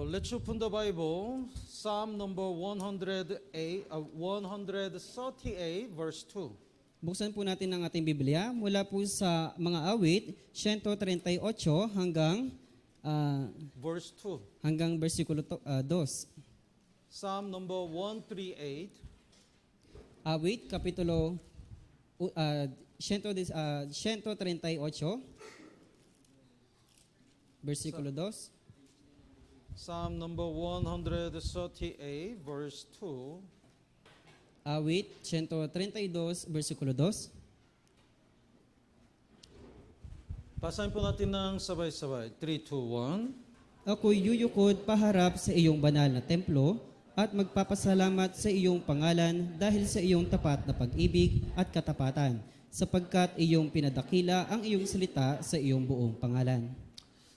Let's open the Bible, Psalm number 138, verse 2. Buksan po natin ang ating Biblia mula po sa mga awit, 138 Verse 2. hanggang versikulo 2. Psalm number 138, Awit, kapitulo 138, versikulo 2. Psalm number 138, verse 2. Awit, 132, versikulo 2. Basahin po natin ng sabay-sabay. 3, 2, 1. Ako'y yuyukod paharap sa iyong banal na templo at magpapasalamat sa iyong pangalan dahil sa iyong tapat na pag-ibig at katapatan, sapagkat iyong pinadakila ang iyong salita sa iyong buong pangalan.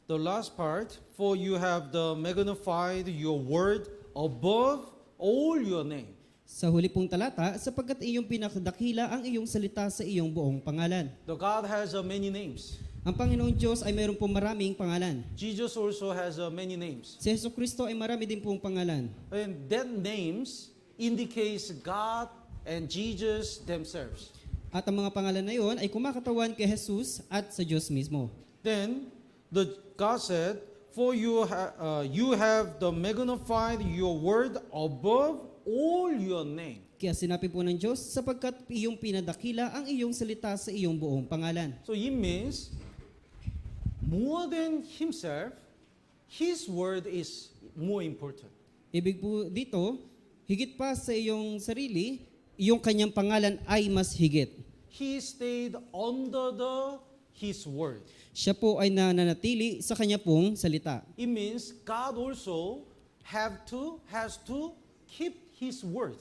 The last part, for you have magnified your word above all your name. Sa huli pong talata, sapagkat iyong pinakadakila ang iyong salita sa iyong buong pangalan. The God has many names. Ang Panginoong Diyos ay mayroon pong maraming pangalan. Jesus also has many names. Si Jesucristo ay marami din pong pangalan. And that names indicates God and Jesus themselves. At ang mga pangalan na iyon ay kumakatawan kay Jesus at sa Diyos mismo. Then God said, for you have magnified your word above all your name. Kaya sinabi po ng Diyos, sapagkat iyong pinadakila ang iyong salita sa iyong buong pangalan. So it means, more than himself, his word is more important. Ibig po dito, higit pa sa iyong sarili, iyong kanyang pangalan ay mas higit. He stayed under his word. Siya po ay nananatili sa kanya pong salita. It means God also has to keep his word.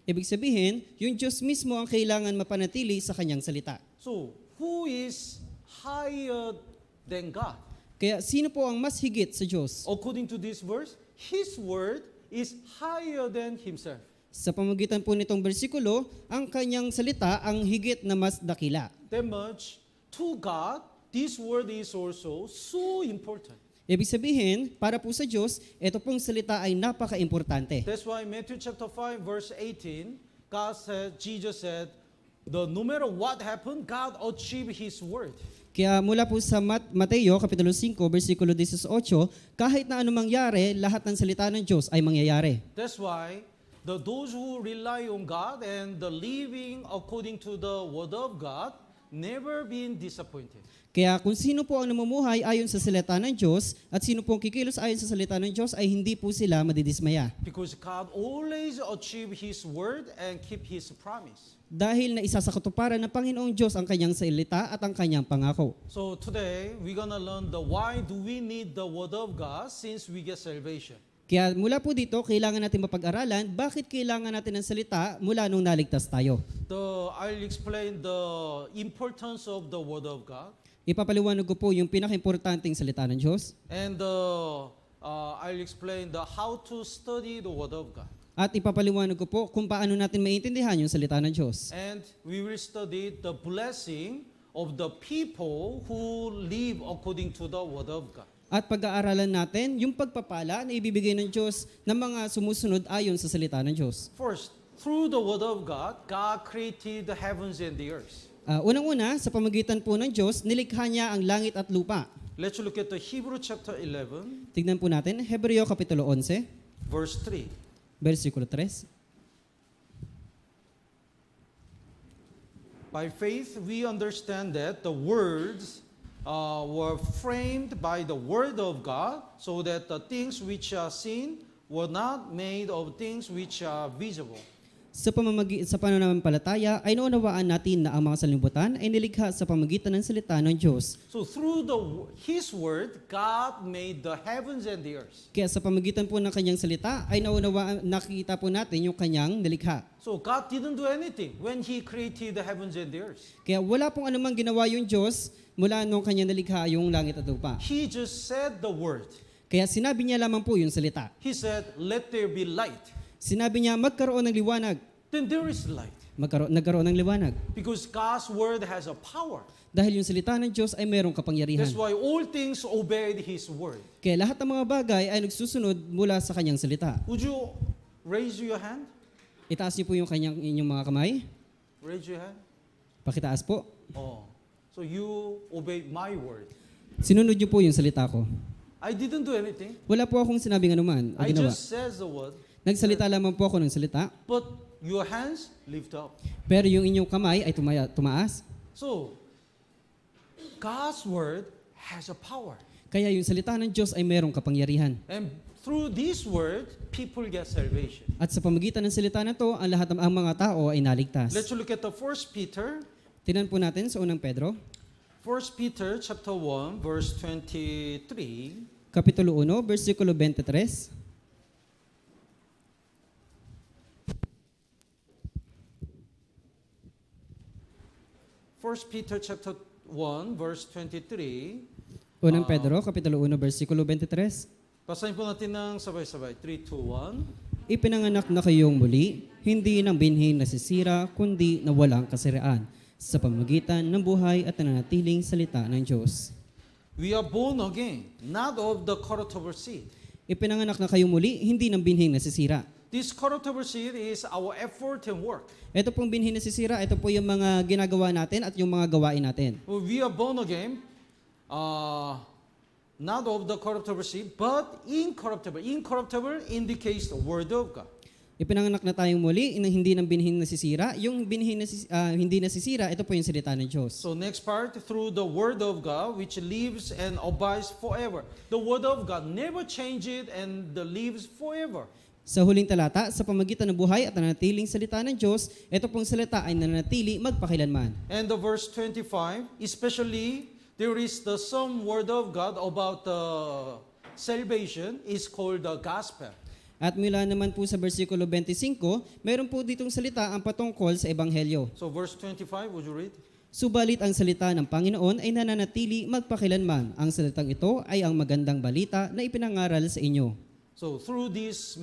Ibig sabihin, yung Diyos mismo ang kailangan mapanatili sa kanyang salita. So, who is higher than God? Kaya sino po ang mas higit sa Diyos? According to this verse, his word is higher than himself. Sa pamamagitan po nitong bersikulo, ang kanyang salita ang higit na mas dakila. That much, to God, this word is also so important. Ibig sabihin, para po sa Diyos, ito pong salita ay napaka-importante. That's why Matthew chapter 5 verse 18, Jesus said, no matter what happened, God achieved His word. Kaya mula po sa Mateo, Kapitulo 5, versikulo 18, kahit na anong mangyari, lahat ng salita ng Diyos ay mangyayari. That's why those who rely on God and the living according to the word of God never been disappointed. Kaya kung sino po ang namumuhay ayon sa salita ng Diyos at sino po ang kikilos ayon sa salita ng Diyos ay hindi po sila madidismaya. Because God always achieve His word and keep His promise. Dahil na isa sa katuparan ng Panginoong Diyos ang kanyang salita at ang kanyang pangako. So today, we're gonna learn why do we need the word of God since we get salvation. Kaya mula po dito, kailangan natin mapag-aralan bakit kailangan natin ng salita mula nung naligtas tayo. I'll explain the importance of the word of God. Ipapaliwanag ko po yung pinaka-importanting salita ng Diyos. And I'll explain how to study the word of God. At ipapaliwanag ko po kung paano natin maintindihan yung salita ng Diyos. And we will study the blessing of the people who live according to the word of God. At pag-aaralan natin yung pagpapala na ibibigay ng Diyos ng mga sumusunod ayon sa salita ng Diyos. First, through the word of God, God created the heavens and the earth. Unang-una, sa pamagitan po ng Diyos, nilikha niya ang langit at lupa. Let's look at the Hebrew chapter 11, Tignan po natin, Hebreo Kapitulo 11, verse 3. versikulo 3. By faith, we understand that the words were framed by the word of God, so that the things which are seen were not made of things which are visible. Sa pananampalataya ay naunawaan natin na ang mga sanlibutan ay nilikha sa pamagitan ng salita ng Diyos. So through His word, God made the heavens and the earth. Kaya sa pamagitan po ng kanyang salita ay nakikita po natin yung kanyang nilikha. So God didn't do anything when He created the heavens and the earth. Kaya wala pong anumang ginawa yung Diyos mula nung kanyang nilikha yung langit at lupa. He just said the word. Kaya sinabi niya lamang po yung salita. He said, let there be light. Sinabi niya, magkaroon ng liwanag. Then there is light. nagkaroon ng liwanag. Because God's word has a power. Dahil yung salita ng Diyos ay mayroong kapangyarihan. That's why all things obeyed His word. Kaya lahat ng mga bagay ay nagsusunod mula sa kanyang salita. Would you raise your hand? Itaas niyo po yung inyong mga kamay. Raise your hand. Pakitaas po. Oh. So you obey my word. Sinunod niyo po yung salita ko. I didn't do anything. Wala po akong sinabing anuman o I ginawa. just says the word. Nagsalita lamang po ako ng salita, But your hands lift up. pero yung inyong kamay ay tumaas. So, God's word has a power. Kaya yung salita ng Diyos ay mayroong kapangyarihan. And through this word, people get salvation. At sa pamagitan ng salita na to, ang lahat ng ang mga tao ay naligtas. Let's look at the 1 Peter. Tingnan po natin sa unang Pedro, 1 Peter chapter 1, verse 23. Kapitulo 1, versikulo 23. First Peter chapter 1, verse 23. Unang Pedro, Kapitulo 1, versikulo 23. Basahin po natin ng sabay-sabay. 3, 2, 1. Ipinanganak na kayong muli, hindi ng binhi nasisira, kundi na walang kasiraan, sa pamagitan ng buhay at nananatiling salita ng Diyos. We are born again, not of the corruptible seed. Ipinanganak na kayong muli, hindi ng binhi nasisira. This corruptible seed is our effort and work. Ito pong binhi nasisira, ito po yung mga ginagawa natin at yung mga gawain natin. We are born again, not of the corruptible seed, but incorruptible. Incorruptible indicates the word of God. Ipinanganak na tayong muli, hindi ng binhi nasisira. Yung binhi hindi nasisira, ito po yung salita ng Diyos. So next part, through the word of God, which lives and abides forever. The word of God never changes and lives forever. Sa huling talata, sa pamagitan ng buhay at nanatiling salita ng Diyos, ito pong salita ay nanatili magpakilanman. And the verse 25, especially there is some word of God about the salvation is called the gospel. At mula naman po sa versikulo 25, meron po ditong salita ang patungkol sa Ebanghelyo. So verse 25, would you read? Subalit ang salita ng Panginoon ay nananatili magpakilanman. Ang salitang ito ay ang magandang balita na ipinangaral sa inyo. So through this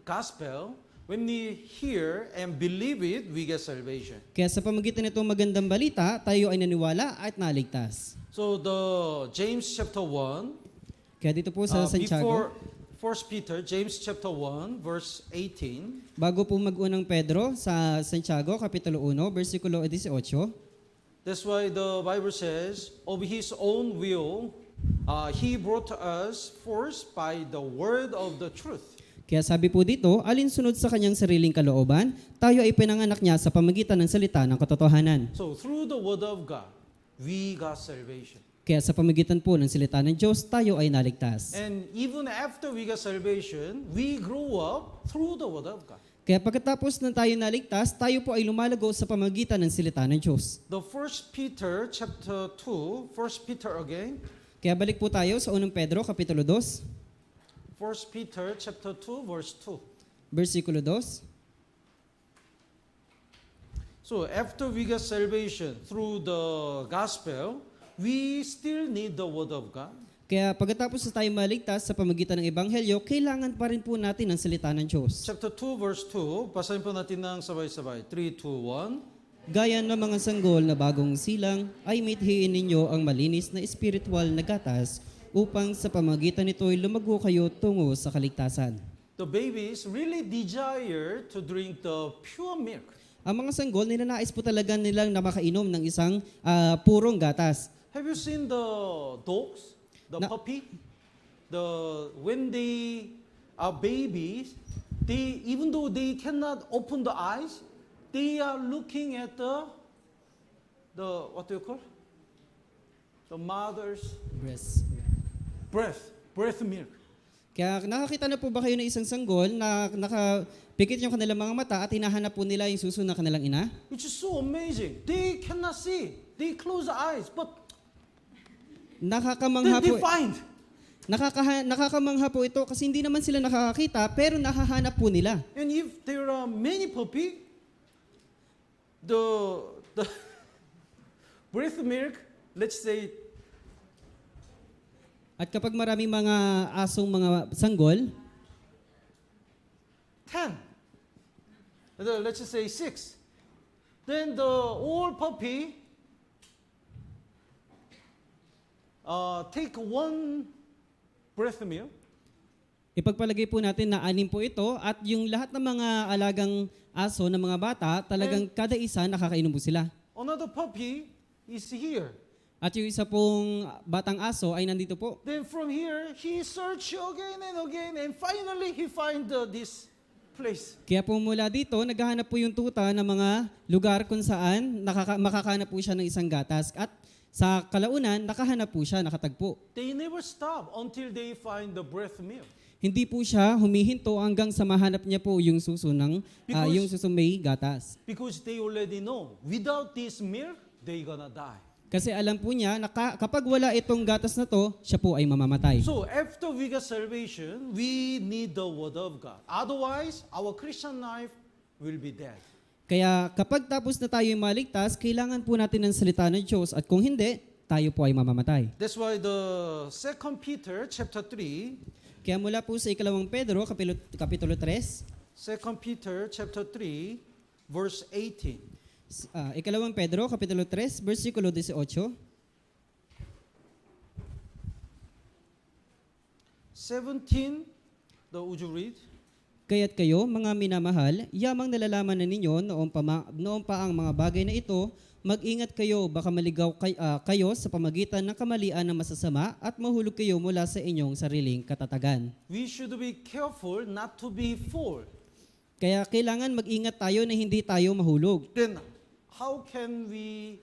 gospel, when we hear and believe it, we get salvation. Kaya sa pamagitan nitong magandang balita, tayo ay naniwala at naligtas. So the James chapter 1, Kaya dito po sa Santiago, before 1 Peter, James chapter 1, verse 18, bago po mag-unang Pedro sa Santiago, Kapitulo 1, versikulo 18, that's why the Bible says, of His own will, He brought us forth by the word of the truth. kaya sabi po dito, alinsunod sa kanyang sariling kalooban, tayo ay pinanganak niya sa pamagitan ng salita ng katotohanan. So through the word of God, we got salvation. Kaya sa pamagitan po ng salita ng Diyos, tayo ay naligtas. And even after we got salvation, we grow up through the word of God. Kaya pagkatapos na tayo naligtas, tayo po ay lumalago sa pamagitan ng salita ng Diyos. The 1 Peter chapter 2, 1 Peter again, Kaya balik po tayo sa unang Pedro, Kapitulo 2, 1 Peter chapter 2, verse 2. versikulo 2. So after we get salvation through the gospel, we still need the word of God. Kaya pagkatapos na tayo maligtas sa pamagitan ng Ebanghelyo, kailangan pa rin po natin ang salita ng Diyos. Chapter 2, verse 2, basahin po natin ng sabay-sabay. 3, 2, 1. Gaya ng mga sanggol na bagong silang, ay mithiin ninyo ang malinis na espiritual na gatas upang sa pamagitan nito'y lumago kayo tungo sa kaligtasan. The babies really desire to drink the pure milk. Ang mga sanggol, ninanais po talaga nilang na makainom ng isang purong gatas. Have you seen the dogs, the Na- puppy? When they are babies, even though they cannot open the eyes, they are looking at the what do you call? The mother's breath milk. Kaya nakakita na po ba kayo ng isang sanggol na nakapikit yung kanilang mga mata at hinahanap po nila yung suso ng kanilang ina? Which is so amazing. They cannot see. They close the eyes, but Nakakamangha they po. find. Nakakamangha po ito kasi hindi naman sila nakakakita pero nahahanap po nila. And if there are many puppy, the breast milk, let's say At kapag maraming mga asong mga sanggol, 10, let's just say 6, Then the old puppy take one breast milk. Ipagpalagay po natin na 6 po ito at yung lahat ng mga alagang aso ng mga bata, talagang kada isa nakakainom po sila. Another puppy is here. At yung isa pong batang aso ay nandito po. Then from here, he search again and finally he find this place. Kaya po mula dito, naghahanap po yung tuta ng mga lugar kung saan makakahanap po siya ng isang gatas. At sa kalaunan, nakahanap po siya, nakatagpo. They never stop until they find the breast milk. Hindi po siya humihinto hanggang sa mahanap niya po yung suso ng yung suso may gatas. Because they already know, without this milk, they gonna die. Kasi alam po niya na kapag wala itong gatas na to, siya po ay mamamatay. So after we get salvation, we need the word of God. Otherwise, our Christian life will be dead. Kaya kapag tapos na tayo maligtas, kailangan po natin ng salita ng Diyos at kung hindi, tayo po ay mamamatay. That's why the 2 Peter chapter 3, Kaya mula po sa 2 Pedro, kapitulo 3, 2 Peter chapter 3, verse 18. 2 Pedro, kapitulo 3, versikulo 18. 17, would you read? Kaya't kayo, mga minamahal, yamang nalalaman na ninyo noon pa ang mga bagay na ito, mag-ingat kayo, baka maligaw kayo sa pamagitan ng kamalian na masasama at mahulog kayo mula sa inyong sariling katatagan. We should be careful not to be fooled. Kaya kailangan mag-ingat tayo na hindi tayo mahulog. Then, how can we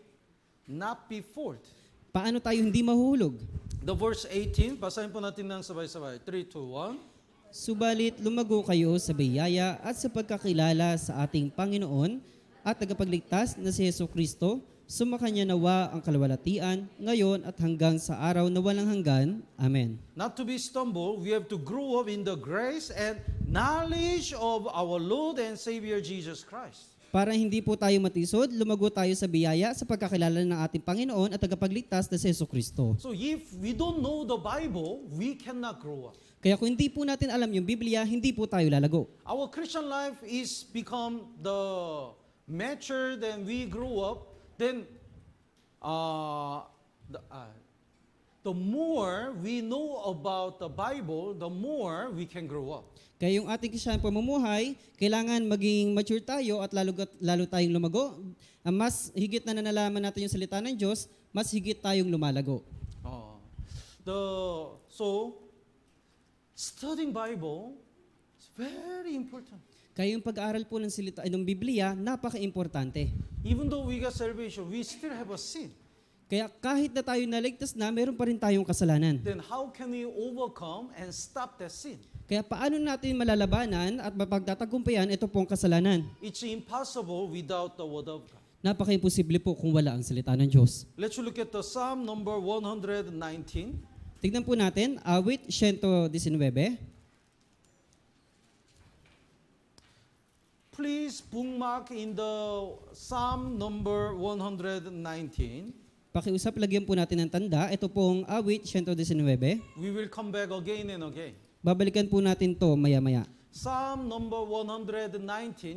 not be fooled? Paano tayo hindi mahulog? The verse 18, basahin po natin ng sabay-sabay. 3, 2, 1. Subalit lumago kayo sa biyaya at sa pagkakilala sa ating Panginoon at tagapagligtas na si Hesus Kristo, sumakanya nawa ang kalwalatian ngayon at hanggang sa araw na walang hanggan. Amen. Not to be stumbled, we have to grow up in the grace and knowledge of our Lord and Savior Jesus Christ. Para hindi po tayo matisod, lumago tayo sa biyaya sa pagkakilala ng ating Panginoon at tagapagligtas na si Hesus Kristo. So if we don't know the Bible, we cannot grow up. Kaya kung hindi po natin alam yung Biblia, hindi po tayo lalago. Our Christian life is become the matured and we grew up, then the more we know about the Bible, the more we can grow up. Kaya yung ating Kristiyan pamumuhay, kailangan maging mature tayo at lalo tayong lumago. Mas higit na nalaman natin yung salita ng Diyos, mas higit tayong lumalago. So studying Bible is very important. Kaya yung pag-aaral po ng salita ng Biblia, napaka-importante. Even though we got salvation, we still have a sin. Kaya kahit na tayo naligtas na, meron pa rin tayong kasalanan. Then how can we overcome and stop that sin? Kaya paano natin malalabanan at mapagtatagumpayan ito pong kasalanan? It's impossible without the Word of God. Napaka-imposible po kung wala ang salita ng Diyos. Let's look at the Psalm number 119. Tignan po natin, awit 119. Please bookmark in the Psalm number 119. Pakiusap, lagyan po natin ng tanda. Ito pong awit 119. We will come back again and again. Babalikan po natin to maya-maya. Psalm number 119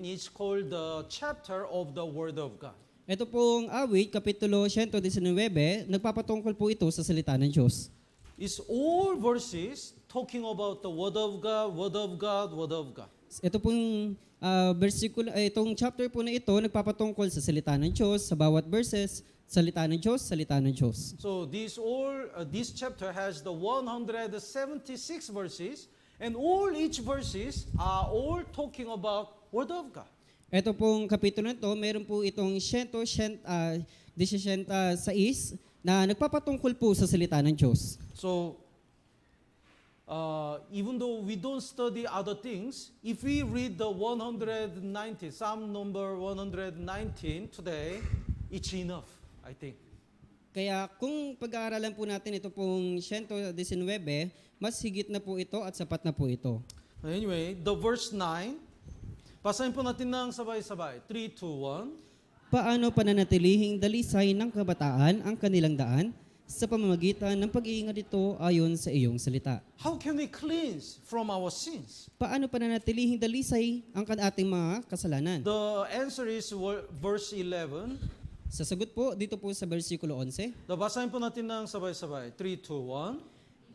is called the chapter of the Word of God. Ito pong awit, kapitulo 119, nagpapatungkol po ito sa salita ng Diyos. It's all verses talking about the Word of God, Word of God, Word of God. Ito pong itong chapter po na ito, nagpapatungkol sa salita ng Diyos, sa bawat verses, salita ng Diyos, salita ng Diyos. So this chapter has the 176 verses, and each verses are all talking about Word of God. Ito pong kapitulo na ito, meron po itong 116 na nagpapatungkol po sa salita ng Diyos. So even though we don't study other things, if we read the 119, Psalm number 119 today, it's enough, I think. Kaya kung pag-aaralan po natin ito pong 119, mas higit na po ito at sapat na po ito. Anyway, the verse 9, basahin po natin ng sabay-sabay. 3, 2, 1. Paano pananatilihing dalisay ng kabataan ang kanilang daan? sa pamamagitan ng pag-iingat ito ayon sa iyong salita. How can we cleanse from our sins? Paano pananatilihing dalisay ang ating mga kasalanan? The answer is verse 11. Sasagot po dito po sa versikulo 11. Basahin po natin ng sabay-sabay. 3, 2,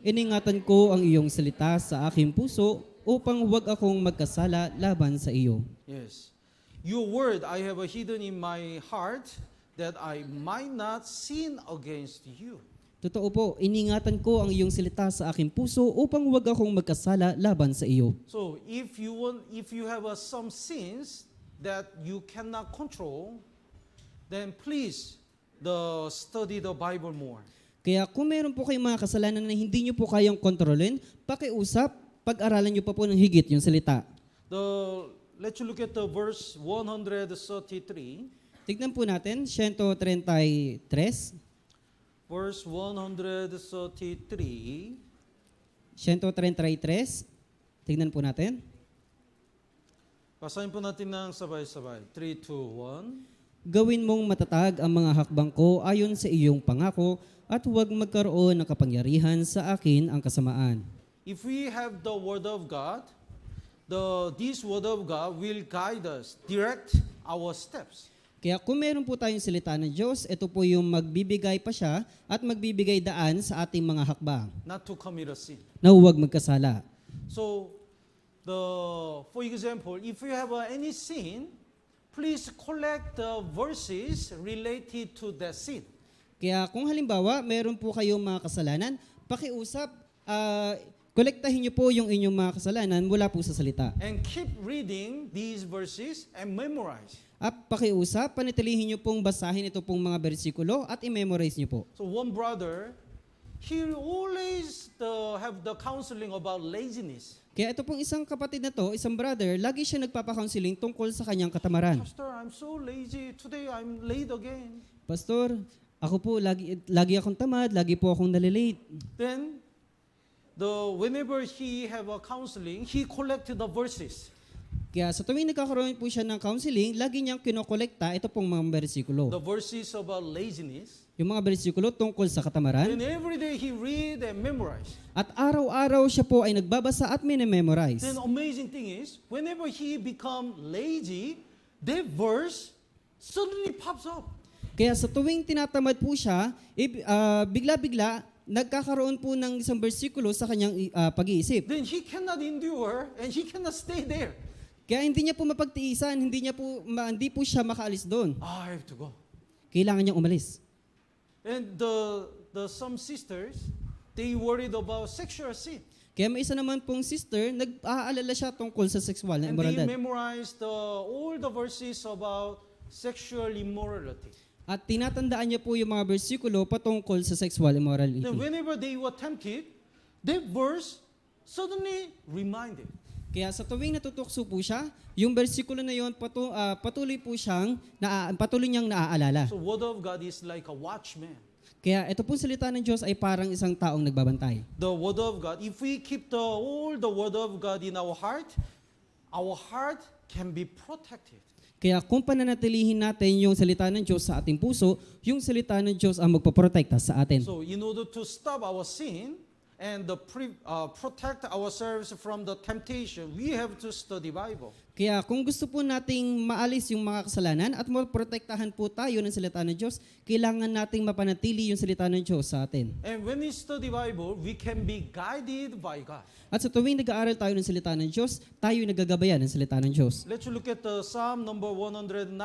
1. Iningatan ko ang iyong salita sa aking puso upang huwag akong magkasala laban sa iyo. Yes. Your word I have hidden in my heart that I might not sin against you. Totoo po, iningatan ko ang iyong salita sa aking puso upang huwag akong magkasala laban sa iyo. So if you have some sins that you cannot control, then please study the Bible more. Kaya kung meron po kayong mga kasalanan na hindi nyo po kayang kontrolin, pakiusap, pag-aralan nyo pa po ng higit yung salita. Let's look at the verse 133. Tignan po natin, 133. Verse 133. 133. Tignan po natin. Basahin po natin ng sabay-sabay. 3, 2, 1. Gawin mong matatag ang mga hakbang ko ayon sa iyong pangako at huwag magkaroon ng kapangyarihan sa akin ang kasamaan. If we have the Word of God, this Word of God will guide us, direct our steps. Kaya kung meron po tayong salita ng Diyos, ito po yung magbibigay pa siya at magbibigay daan sa ating mga hakbang Not to commit a sin. na huwag magkasala. So, for example, if you have any sin, please collect the verses related to that sin. Kaya kung halimbawa, meron po kayong mga kasalanan, pakiusap, kolektahin niyo po yung inyong mga kasalanan mula po sa salita. And keep reading these verses and memorize. At pakiusap, panatilihin niyo pong basahin ito pong mga bersikulo at i-memorize niyo po. So one brother, he always have the counseling about laziness. Kaya ito pong isang kapatid na to, isang brother, lagi siya nagpapakounseling tungkol sa kanyang katamaran. Pastor, I'm so lazy. Today I'm late again. Pastor, ako po, lagi akong tamad, lagi po akong nalilate. Then, whenever he have a counseling, he collected the verses. Kaya sa tuwing nagkakaroon po siya ng counseling, lagi niyang kinokolekta ito pong mga bersikulo. The verses about laziness. Yung mga bersikulo tungkol sa katamaran. And every day he read and memorize. At araw-araw siya po ay nagbabasa at minememorize. Then amazing thing is, whenever he become lazy, that verse suddenly pops up. Kaya sa tuwing tinatamad po siya, bigla-bigla, nagkakaroon po ng isang bersikulo sa kanyang pag-iisip. Then he cannot endure and he cannot stay there. Kaya hindi niya po mapagtiisan, hindi po siya makaalis doon. I have to go. Kailangan niyang umalis. And some sisters, they worried about sexual sin. Kaya may isa naman pong sister, nag-aalala siya tungkol sa sexual na And they immoralidad. memorized all the verses about sexual immorality. At tinatandaan niya po yung mga bersikulo patungkol sa sexual immorality. Then whenever they were tempted, that verse suddenly reminded. Kaya sa tuwing natutukso po siya, yung bersikulo na yon patuloy niyang naaalala. So Word of God is like a watchman. Kaya ito po salita ng Diyos ay parang isang taong nagbabantay. The Word of God, if we keep all the Word of God in our heart can be protected. Kaya kung pananatilihin natin yung salita ng Diyos sa ating puso, yung salita ng Diyos ang magpoprotekta sa atin. So in order to stop our sin and protect ourselves from the temptation, we have to study Bible. Kaya kung gusto po nating maalis yung mga kasalanan at maprotektahan po tayo ng salita ng Diyos, kailangan nating mapanatili yung salita ng Diyos sa atin. And when we study Bible, we can be guided by God. At sa tuwing nag-aaral tayo ng salita ng Diyos, tayo nagagabayan ng salita ng Diyos. Let's look at Psalm number 119,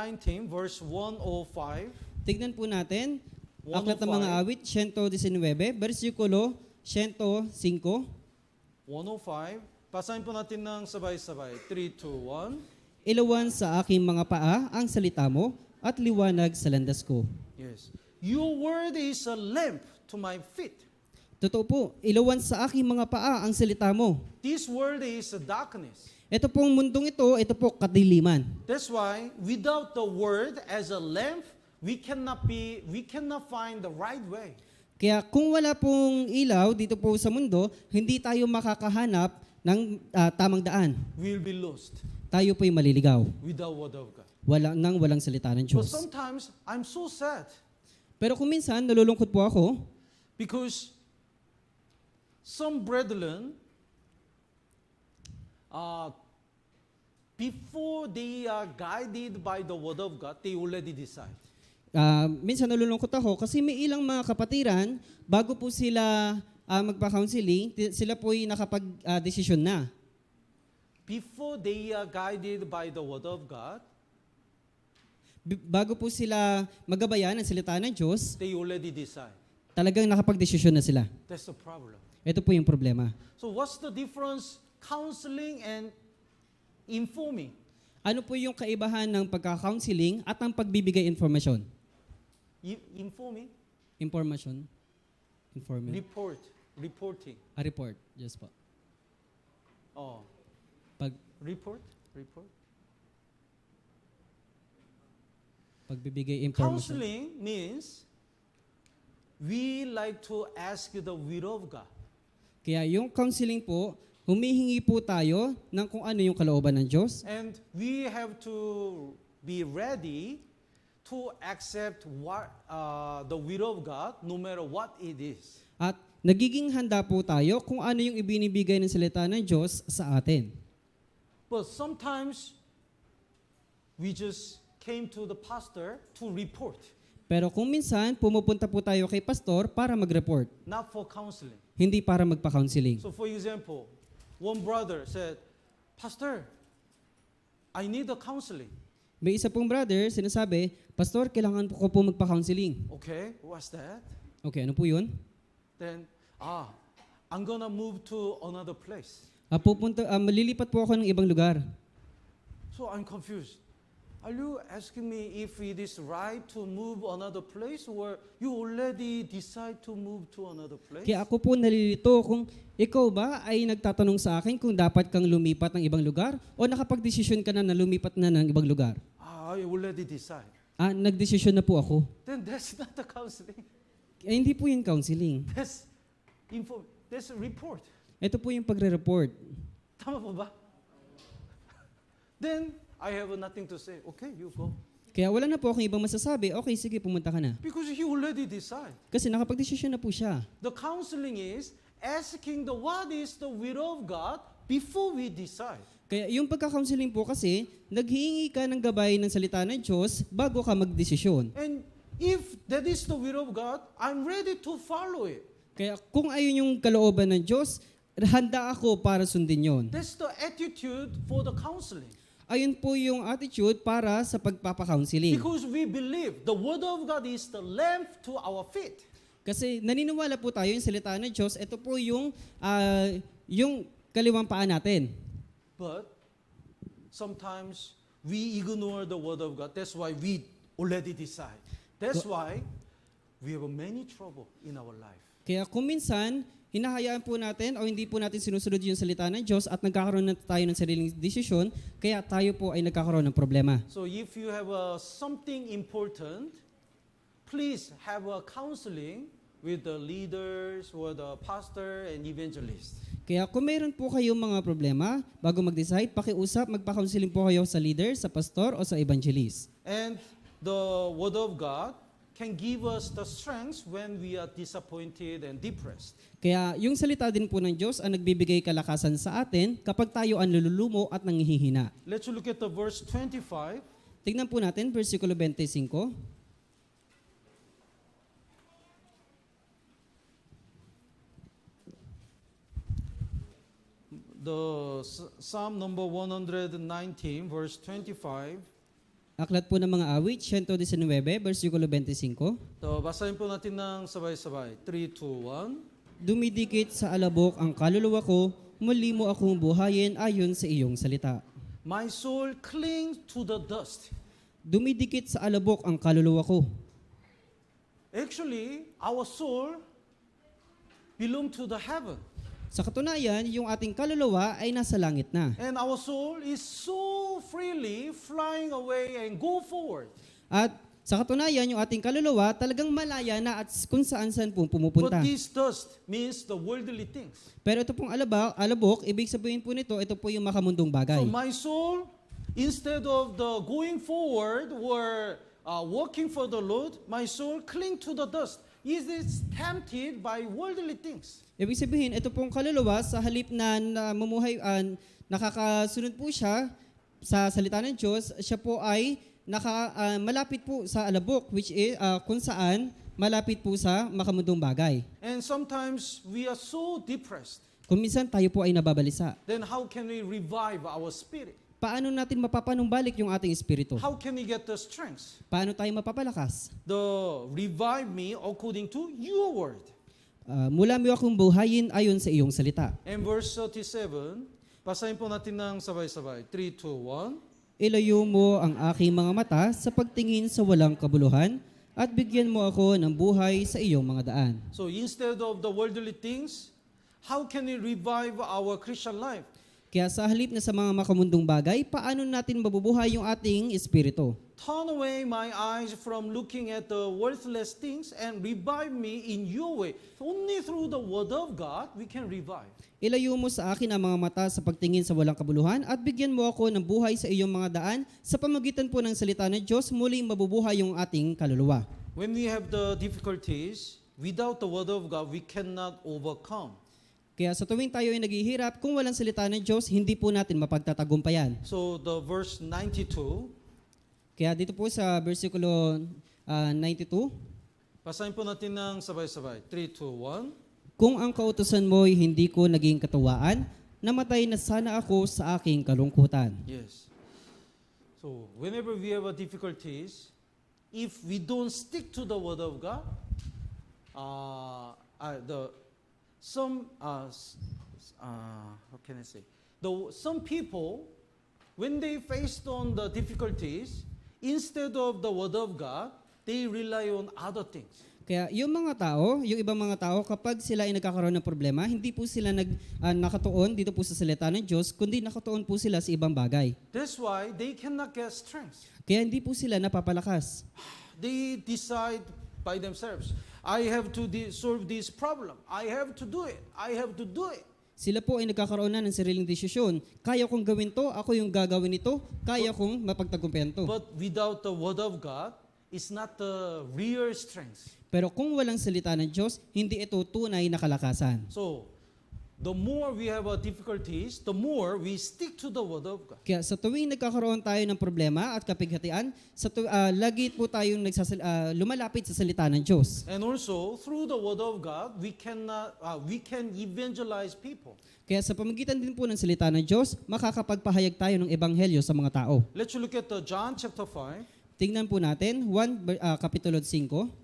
verse 105. Tignan po natin, 105. Aklat ng mga awit, 119, versikulo 105. 105. Basahin po natin ng sabay-sabay. 3, 2, 1. Ilawan sa aking mga paa ang salita mo at liwanag sa landas ko. Yes. Your word is a lamp to my feet. Totoo po, ilawan sa aking mga paa ang salita mo. This world is a darkness. Ito pong mundong ito po kadiliman. That's why without the word as a lamp, we cannot find the right way. Kaya kung wala pong ilaw dito po sa mundo, hindi tayo makakahanap ng tamang daan. We'll be lost Tayo po'y maliligaw. without word of God. Walang salita ng But Diyos. sometimes I'm so sad. Pero kung minsan, nalulungkot po ako, Because some brethren, before they are guided by the Word of God, they already decide. Minsan nalulungkot ako kasi may ilang mga kapatiran, bago po sila magpa-counseling, sila po'y nakapag-desisyon na. Before they are guided by the Word of God, Bago po sila magabayan ng salita ng Diyos, they already decide. talagang nakapag-desisyon na sila. That's the problem. Ito po yung problema. So what's the difference counseling and informing? Ano po yung kaibahan ng pagka-counseling at ng pagbibigay informasyon? Informing? Information? Informing? Reporting. A report. Yes po. Oh, report? Pagbibigay information. Counseling means we like to ask the will of God. Kaya yung counseling po, humihingi po tayo ng kung ano yung kalooban ng Diyos. And we have to be ready to accept the will of God no matter what it is. At nagiging handa po tayo kung ano yung ibinibigay ng salita ng Diyos sa atin. But sometimes we just came to the pastor to report, Pero kung minsan, pumupunta po tayo kay pastor para mag-report, not for counseling. hindi para magpa-counseling. So for example, one brother said, Pastor, I need a counseling. May isa pong brother, sinasabi, Pastor, kailangan ko po magpa-counseling. Okay, what's that? Okay, ano po yun? Then, I'm gonna move to another place. Malilipat po ako ng ibang lugar. So I'm confused. Are you asking me if it is right to move another place or you already decide to move to another place? Kaya ako po nalilito kung ikaw ba ay nagtatanong sa akin kung dapat kang lumipat ng ibang lugar o nakapag-desisyon ka na lumipat na ng ibang lugar. I already decide. Nagdesisyon na po ako. Then that's not the counseling. Hindi po yung counseling. That's that's a report. Ito po yung pagre-report. Tama po ba? Then I have nothing to say. Okay, you go. Kaya wala na po akong ibang masasabi. Okay, sige, pumunta ka na. Because he already decide. Kasi nakapag-desisyon na po siya. The counseling is asking what is the will of God before we decide. Kaya yung pagka-counseling po kasi, naghihingi ka ng gabay ng salita ng Diyos bago ka magdesisyon. And if that is the will of God, I'm ready to follow it. Kaya kung ayun yung kalooban ng Diyos, handa ako para sundin yon. That's the attitude for the counseling. Ayun po yung attitude para sa pagpapa-counseling. Because we believe the word of God is the lamp to our feet. Kasi naniniwala po tayo yung salita ng Diyos, ito po yung kaliwang paa natin. But sometimes we ignore the word of God. That's why we already decide. That's why we have many trouble in our life. Kaya kung minsan, hinahayaan po natin o hindi po natin sinusunod yung salita ng Diyos at nagkakaroon na tayo ng sariling desisyon, kaya tayo po ay nagkakaroon ng problema. So if you have something important, please have a counseling with the leaders or the pastor and evangelist. Kaya kung mayroon po kayong mga problema, bago mag-decide, pakiusap, magpa-counseling po kayo sa leader, sa pastor o sa evangelist. And the word of God can give us the strength when we are disappointed and depressed. Kaya yung salita din po ng Diyos ang nagbibigay kalakasan sa atin kapag tayo ang lululumo at nangihihina. Let's look at the verse 25. Tignan po natin, versikulo 25. The Psalm number 119, verse 25. Aklat po ng mga awit, 119, versikulo 25. So, basahin po natin ng sabay-sabay. 3, 2, 1. Dumidikit sa alabok ang kaluluwa ko, muli mo akong buhayin ayon sa iyong salita. My soul clings to the dust. Dumidikit sa alabok ang kaluluwa ko. Actually, our soul belongs to the heaven. Sa katunayan, yung ating kaluluwa ay nasa langit na. And our soul is so freely flying away and go forward. At sa katunayan, yung ating kaluluwa talagang malaya na at kung saan-saan po pumupunta. But this dust means the worldly things. Pero ito pong alabok, ibig sabihin po nito, ito po yung makamundong bagay. So my soul, instead of the going forward or working for the Lord, my soul cling to the dust. is tempted by worldly things. Ibig sabihin, ito pong kaluluwa sa halip na namumuhay, nakakasunod po siya sa salita ng Diyos, siya po ay malapit po sa alabok, which is kung saan malapit po sa makamundong bagay. And sometimes we are so depressed. Kung minsan tayo po ay nababalisa, Then how can we revive our spirit? paano natin mapapanumbalik yung ating espiritu? How can we get the strength? Paano tayo mapapalakas? Revive me according to your word. Mula mo akong buhayin ayon sa iyong salita. And verse 37, basahin po natin ng sabay-sabay. 3, 2, 1. Ilayo mo ang aking mga mata sa pagtingin sa walang kabuluhan at bigyan mo ako ng buhay sa iyong mga daan. So instead of the worldly things, how can we revive our Christian life? Kaya sa halip na sa mga makamundong bagay, paano natin mabubuhay yung ating espiritu? Turn away my eyes from looking at the worthless things and revive me in your way. Only through the word of God we can revive. Ilayo mo sa akin ang mga mata sa pagtingin sa walang kabuluhan at bigyan mo ako ng buhay sa iyong mga daan. Sa pamagitan po ng salita ng Diyos, muling mabubuhay yung ating kaluluwa. When we have the difficulties, without the word of God, we cannot overcome. Kaya sa tuwing tayo ay naghihirap, kung walang salita ng Diyos, hindi po natin mapagtatagumpayan. So the verse 92, Kaya dito po sa versikulo 92, basahin po natin ng sabay-sabay. 3, 2, 1. kung ang kautusan mo'y hindi ko naging katuwaan, namatay na sana ako sa aking kalungkutan. Yes. So whenever we have difficulties, if we don't stick to the word of God, how can I say? Some people, when they faced on the difficulties, instead of the word of God, they rely on other things. Kaya yung mga tao, yung ibang mga tao, kapag sila ay nagkakaroon ng problema, hindi po sila nakatuon dito po sa salita ng Diyos, kundi nakatuon po sila sa ibang bagay. That's why they cannot get strength. Kaya hindi po sila napapalakas. They decide by themselves, I have to solve this problem. I have to do it. I have to do it. Sila po ay nagkakaroon na ng sariling desisyon. Kaya kong gawin to, ako yung gagawin ito, kaya kong mapagtagumpayan to. But without the word of God, it's not the real strength. Pero kung walang salita ng Diyos, hindi ito tunay na kalakasan. So, the more we have difficulties, the more we stick to the word of God. Kaya sa tuwing nagkakaroon tayo ng problema at kapighatian, lagi po tayong lumalapit sa salita ng Diyos. And also, through the word of God, we can evangelize people. Kaya sa pamagitan din po ng salita ng Diyos, makakapagpahayag tayo ng ebanghelyo sa mga tao. Let's look at John chapter 5. Tingnan po natin, Kapitulo 5.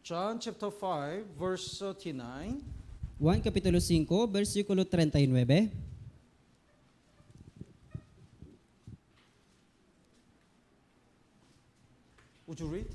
John chapter 5, verse 39. 1 Kapitulo 5, versikulo 39. Would you read?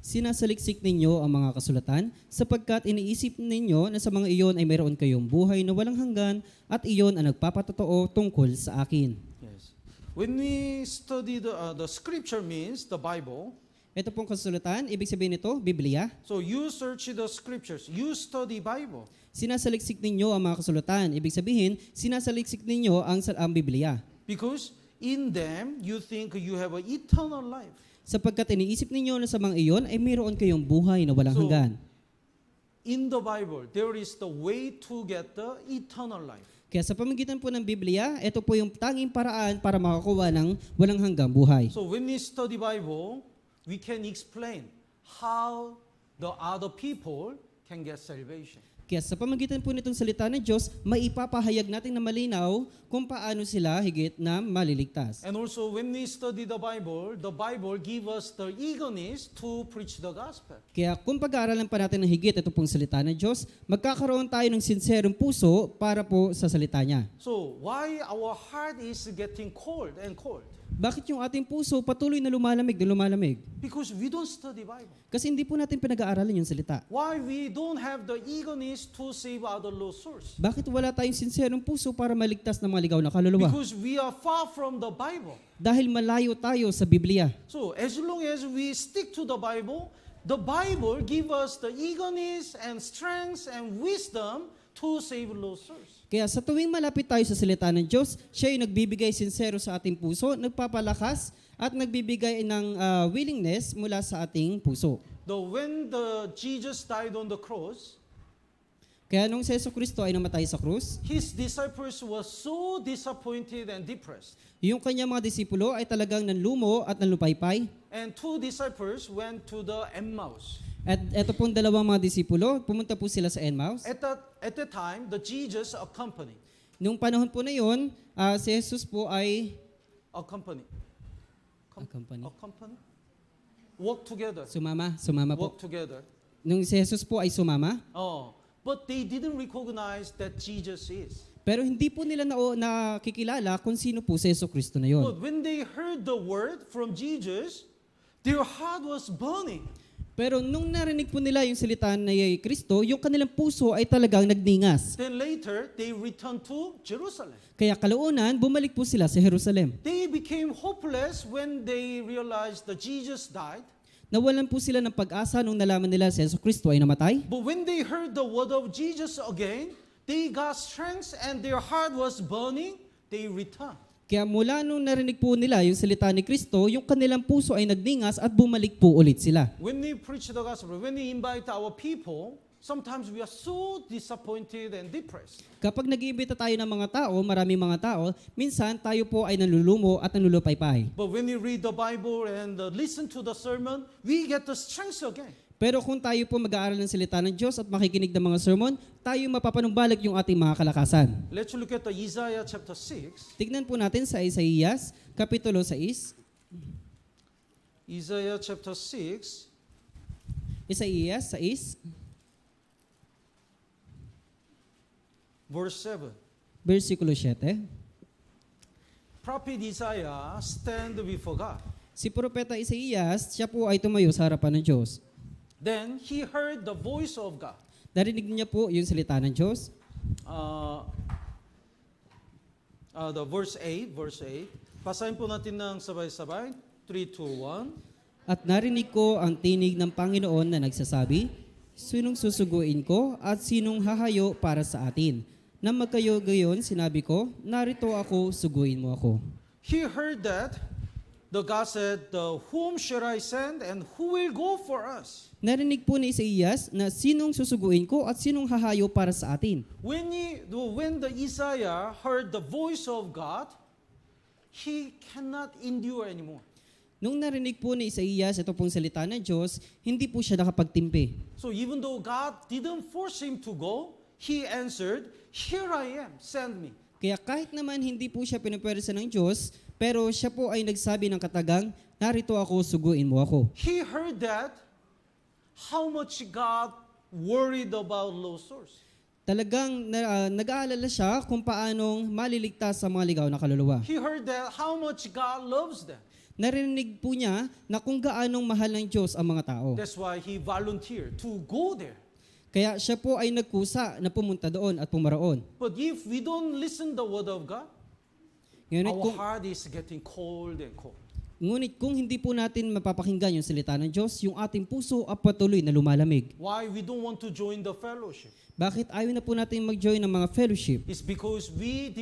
Sinasaliksik ninyo ang mga kasulatan sapagkat iniisip ninyo na sa mga iyon ay mayroon kayong buhay na walang hanggan at iyon ang nagpapatotoo tungkol sa akin. Yes. When we study the scripture means the Bible. Ito pong kasulatan, ibig sabihin nito, Biblia. So you search the scriptures. You study Bible. Sinasaliksik ninyo ang mga kasulatan. Ibig sabihin, sinasaliksik ninyo ang Biblia. Because in them, you think you have an eternal life. Sapagkat iniisip ninyo na sa mga iyon ay mayroon kayong buhay na walang So, hanggan. In the Bible, there is the way to get the eternal life. Kaya sa pamagitan po ng Biblia, ito po yung tanging paraan para makakuha ng walang hanggang buhay. So when we study Bible, we can explain how the other people can get salvation. Kaya sa pamagitan po nitong salita ng Diyos, maipapahayag natin na malinaw kung paano sila higit na maliligtas. And also when we study the Bible gives us the eagerness to preach the gospel. Kaya kung pag-aaralan pa natin ng higit ito pong salita ng Diyos, magkakaroon tayo ng sinserong puso para po sa salita niya. So why our heart is getting cold and cold? Bakit yung ating puso patuloy na lumalamig? Because we don't study Bible. Kasi hindi po natin pinag-aaralan yung salita. Why we don't have the eagerness to save other lost souls? Bakit wala tayong sinserong puso para maligtas ng mga ligaw na kaluluwa? Because we are far from the Bible. Dahil malayo tayo sa Biblia. So as long as we stick to the Bible gives us the eagerness and strength and wisdom to save lost souls. Kaya sa tuwing malapit tayo sa salita ng Diyos, siya ay nagbibigay sincero sa ating puso, nagpapalakas at nagbibigay ng willingness mula sa ating puso. When Jesus died on the cross, Kaya nung si Jesucristo ay namatay sa krus, his disciples were so disappointed and depressed. yung kanyang mga disipulo ay talagang nanlumo at nanlupaypay. And 2 disciples went to the Emmaus. At eto pong dalawang mga disipulo, pumunta po sila sa Emmaus. At that time, the Jesus accompanied. Nung panahon po na yun, si Jesus po ay Accompany. accompany. Walk together. Sumama po. Walk together. Nung si Jesus po ay sumama, But they didn't recognize that Jesus is. pero hindi po nila nakikilala kung sino po si Jesucristo na yun. But when they heard the word from Jesus, their heart was burning. Pero nung narinig po nila yung salita ni Kristo, yung kanilang puso ay talagang nagningas. Then later, they returned to Jerusalem. Kaya kalaunan, bumalik po sila sa Jerusalem. They became hopeless when they realized that Jesus died. Nawalan po sila ng pag-asa nung nalaman nila si Jesucristo ay namatay. But when they heard the word of Jesus again, they got strength and their heart was burning. They returned. Kaya mula nung narinig po nila yung salita ni Kristo, yung kanilang puso ay nagningas at bumalik po ulit sila. When we preach the gospel, when we invite our people, sometimes we are so disappointed and depressed. Kapag nag-iimbita tayo ng mga tao, maraming mga tao, minsan tayo po ay nanlulumo at nanlulupaypay. But when we read the Bible and listen to the sermon, we get the strength again. Pero kung tayo po mag-aaral ng salita ng Diyos at makikinig ng mga sermon, tayo mapapanumbalik yung ating mga kalakasan. Let's look at the Isaiah chapter 6. Tignan po natin sa Isaías, Kapitulo 6. Isaiah chapter 6, Isaías 6, verse 7. versikulo 7. Prophet Isaiah stand before God. Si Propeta Isaías, siya po ay tumayo sa harapan ng Diyos. Then he heard the voice of God. Narinig niya po yung salita ng Diyos. The verse 8. Basahin po natin ng sabay-sabay. 3, 2, 1. At narinig ko ang tinig ng Panginoon na nagsasabi, sinong susuguin ko at sinong hahayo para sa atin? Nang magkayo gayon, sinabi ko, narito ako, suguin mo ako. He heard that. The God said, whom shall I send and who will go for us? Narinig po ni Isaías na sinong susuguin ko at sinong hahayo para sa atin. When the Isaiah heard the voice of God, he cannot endure anymore. Nung narinig po ni Isaías ito pong salita ng Diyos, hindi po siya nakapagtimpi. So even though God didn't force him to go, he answered, here I am, send me. Kaya kahit naman hindi po siya pinupwersa ng Diyos, pero siya po ay nagsabi ng katagang, narito ako, suguin mo ako. He heard that, how much God worried about lost souls. Talagang nag-aalala siya kung paanong maliligtas sa mga ligaw na kaluluwa. He heard that, how much God loves them. Narinig po niya na kung gaanong mahal ng Diyos ang mga tao. That's why he volunteered to go there. Kaya siya po ay nagkusa na pumunta doon at pumaroon. But if we don't listen the word of God, our heart is getting cold and cold. Ngunit kung hindi po natin mapapakinggan yung salita ng Diyos, yung ating puso ay patuloy na lumalamig. Why we don't want to join the fellowship? Bakit ayaw na po natin mag-join ng mga fellowship? It's because we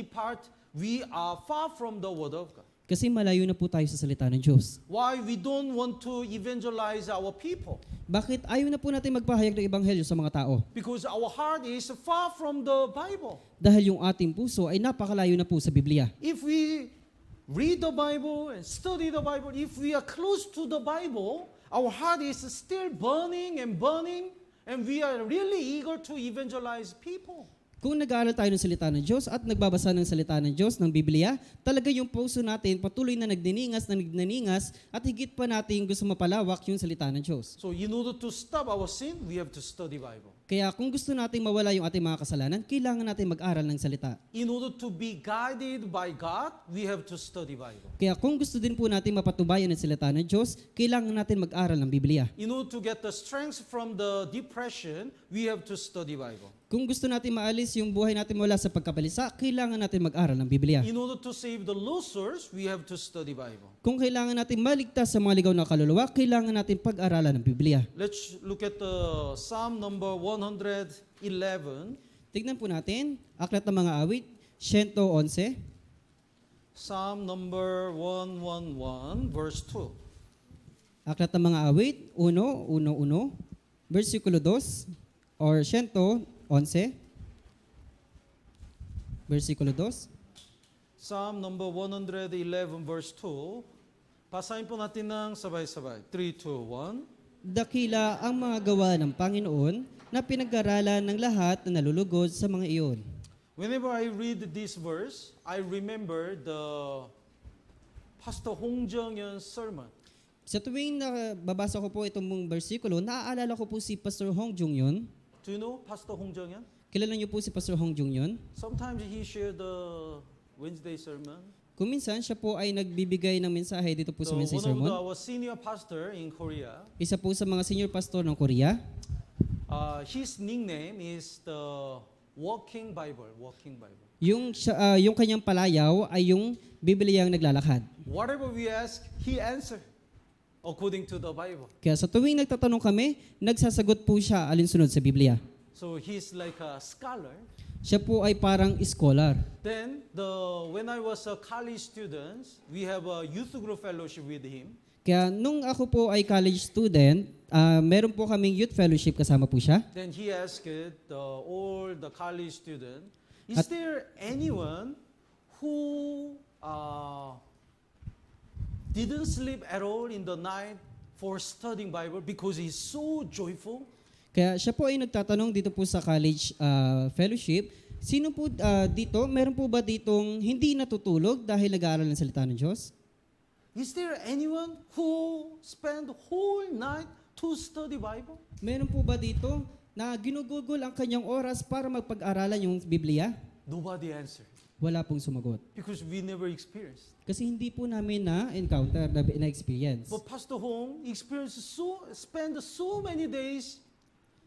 are far from the word of God. Kasi malayo na po tayo sa salita ng Diyos. Why we don't want to evangelize our people? Bakit ayaw na po natin magpahayag ng ebanghelyo sa mga tao? Because our heart is far from the Bible. Dahil yung ating puso ay napakalayo na po sa Biblia. If we read the Bible and study the Bible, if we are close to the Bible, our heart is still burning, and we are really eager to evangelize people. Kung nag-aaral tayo ng salita ng Diyos at nagbabasa ng salita ng Diyos, ng Biblia, talaga yung puso natin patuloy na nagnaningas at higit pa natin gusto mapalawak yung salita ng Diyos. So in order to stop our sin, we have to study Bible. Kaya kung gusto nating mawala yung ating mga kasalanan, kailangan natin mag-aral ng salita. In order to be guided by God, we have to study Bible. Kaya kung gusto din po natin mapatubayan ng salita ng Diyos, kailangan natin mag-aral ng Biblia. In order to get the strength from the depression, we have to study Bible. Kung gusto natin maalis yung buhay natin mula sa pagkabalisa, kailangan natin mag-aral ng Biblia. In order to save the losers, we have to study Bible. Kung kailangan natin maligtas sa mga ligaw na kaluluwa, kailangan natin pag-aralan ng Biblia. Let's look at Psalm number 111. Tignan po natin, Aklat ng mga Awit, 111. Psalm number 111, verse 2. Aklat ng mga awit, 1:1, versikulo 2, or 111, versikulo 2. Psalm number 111, verse 2. Basahin po natin ng sabay-sabay. 3, 2, 1. Dakila ang mga gawa ng Panginoon na pinag-aralan ng lahat na nalulugod sa mga iyon. Whenever I read this verse, I remember the Pastor Hong Jung-yeon's sermon. Sa tuwing nababasa ko po itong mong bersikulo, naaalala ko po si Pastor Hong Jung-yeon. Do you know Pastor Hong Jung-yeon? Kilala niyo po si Pastor Hong Jung-yeon? Sometimes he shared the Wednesday sermon. Kung minsan, siya po ay nagbibigay ng mensahe dito po sa Wednesday One of Sermon. our senior pastor in Korea, Isa po sa mga senior pastor ng Korea. his nickname is the Walking Bible. Walking Bible. Yung kanyang palayaw ay yung Bibliyang naglalakad. Whatever we ask, he answer according to the Bible. Kaya sa tuwing nagtatanong kami, nagsasagot po siya alinsunod sa Biblia. So he's like a scholar. Siya po ay parang scholar. Then when I was a college student, we have a youth group fellowship with him. Kaya nung ako po ay college student, meron po kaming youth fellowship kasama po siya. Then he asked all the college students, is At- there anyone who didn't sleep at all in the night for studying Bible because he's so joyful? Kaya siya po ay nagtatanong dito po sa college fellowship, sino po dito, meron po ba ditong hindi natutulog dahil nag-aaral ng salita ng Diyos? Is there anyone who spent the whole night to study Bible? Meron po ba dito na ginugugol ang kanyang oras para magpag-aralan yung Biblia? Nobody answered Wala pong sumagot. because we never experienced. Kasi hindi po namin na-encounter, na-experience. But Pastor Hong spent so many days,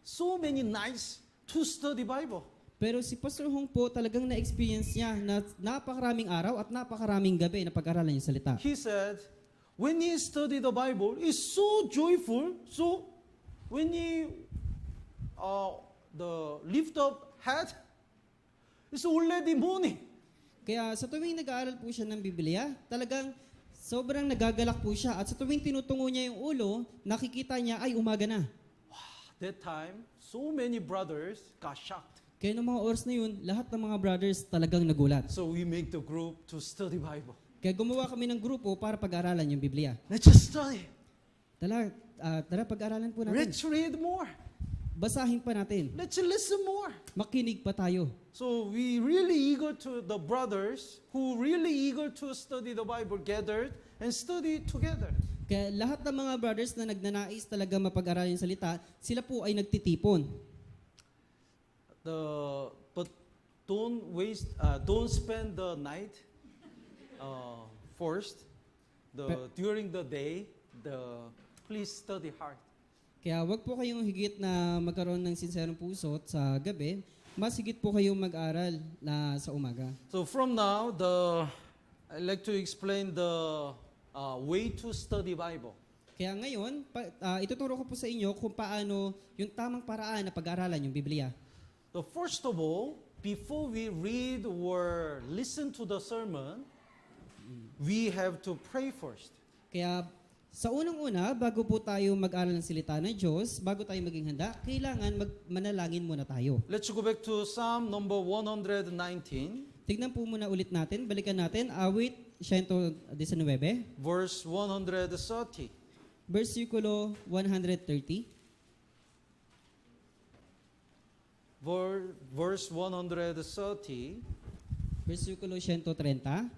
so many nights to study Bible. Pero si Pastor Hong po talagang na-experience niya na napakaraming araw at napakaraming gabi na pag-aralan yung salita. He said, when he studied the Bible, it's so joyful. So when he lift up head, it's already morning. Kaya sa tuwing nag-aaral po siya ng Biblia, talagang sobrang nagagalak po siya. At sa tuwing tinutungo niya yung ulo, nakikita niya ay umaga na. That time, so many brothers got shocked. Kaya noong mga oras na yun, lahat ng mga brothers talagang nagulat. So we make the group to study Bible. Kaya gumawa kami ng grupo para pag-aralan yung Biblia. Let's just study. Tara pag-aralan po natin. Let's read more. Basahin pa natin. Let's listen more. Makinig pa tayo. So the brothers who really eager to study the Bible gathered and studied together. Kaya lahat ng mga brothers na nagnanais talaga mapag-aralan yung salita, sila po ay nagtitipon. But don't spend the night first. During the day, please study hard. Kaya wag po kayong higit na magkaroon ng sinserong puso at sa gabi, mas higit po kayong mag-aral na sa umaga. So from now, I'd like to explain the way to study Bible. Kaya ngayon, ituturo ko po sa inyo kung paano yung tamang paraan na pag-aralan yung Biblia. So first of all, before we read or listen to the sermon, we have to pray first. Kaya sa unang-una, bago po tayo mag-aral ng salita ng Diyos, bago tayo maging handa, kailangan manalangin muna tayo. Let's go back to Psalm number 119, Tignan po muna ulit natin, balikan natin, awit 119, verse 130. versikulo 130. Verse 130. Versikulo 130.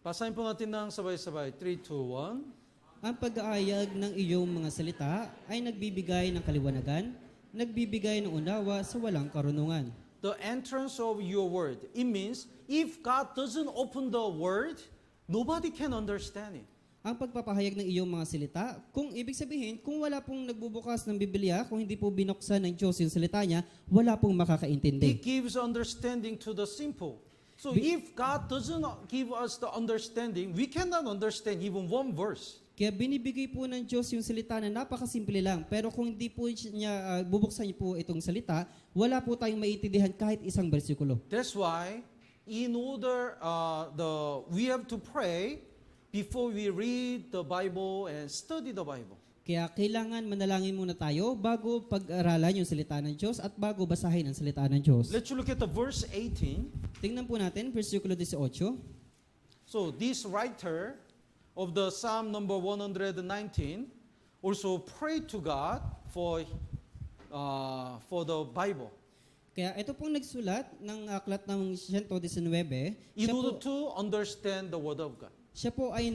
Basahin po natin ng sabay-sabay. 3, 2, 1. Ang pag-aayag ng iyong mga salita ay nagbibigay ng kaliwanagan, nagbibigay ng unawa sa walang karunungan. The entrance of your word. It means if God doesn't open the word, nobody can understand it. Ang pagpapahayag ng iyong mga salita, kung ibig sabihin, kung wala pong nagbubukas ng Biblia, kung hindi po binuksan ng Diyos yung salita niya, wala pong It makakaintindi. gives understanding to the simple. So if God doesn't give us the understanding, we cannot understand even one verse. Kaya binibigay po ng Diyos yung salita na napakasimple lang. Pero kung hindi po niya bubuksan niyo po itong salita, wala po tayong maiintindihan kahit isang bersikulo. That's why in order we have to pray before we read the Bible and study the Bible. Kaya kailangan manalangin muna tayo bago pag-aralan yung salita ng Diyos at bago basahin ang salita ng Diyos. Let's look at the verse 18. Tingnan po natin, versikulo 18. So this writer of the Psalm number 119 also prayed to God for the Bible Kaya ito pong nagsulat ng aklat ng 119. in order to understand the Word of God. Siya po ay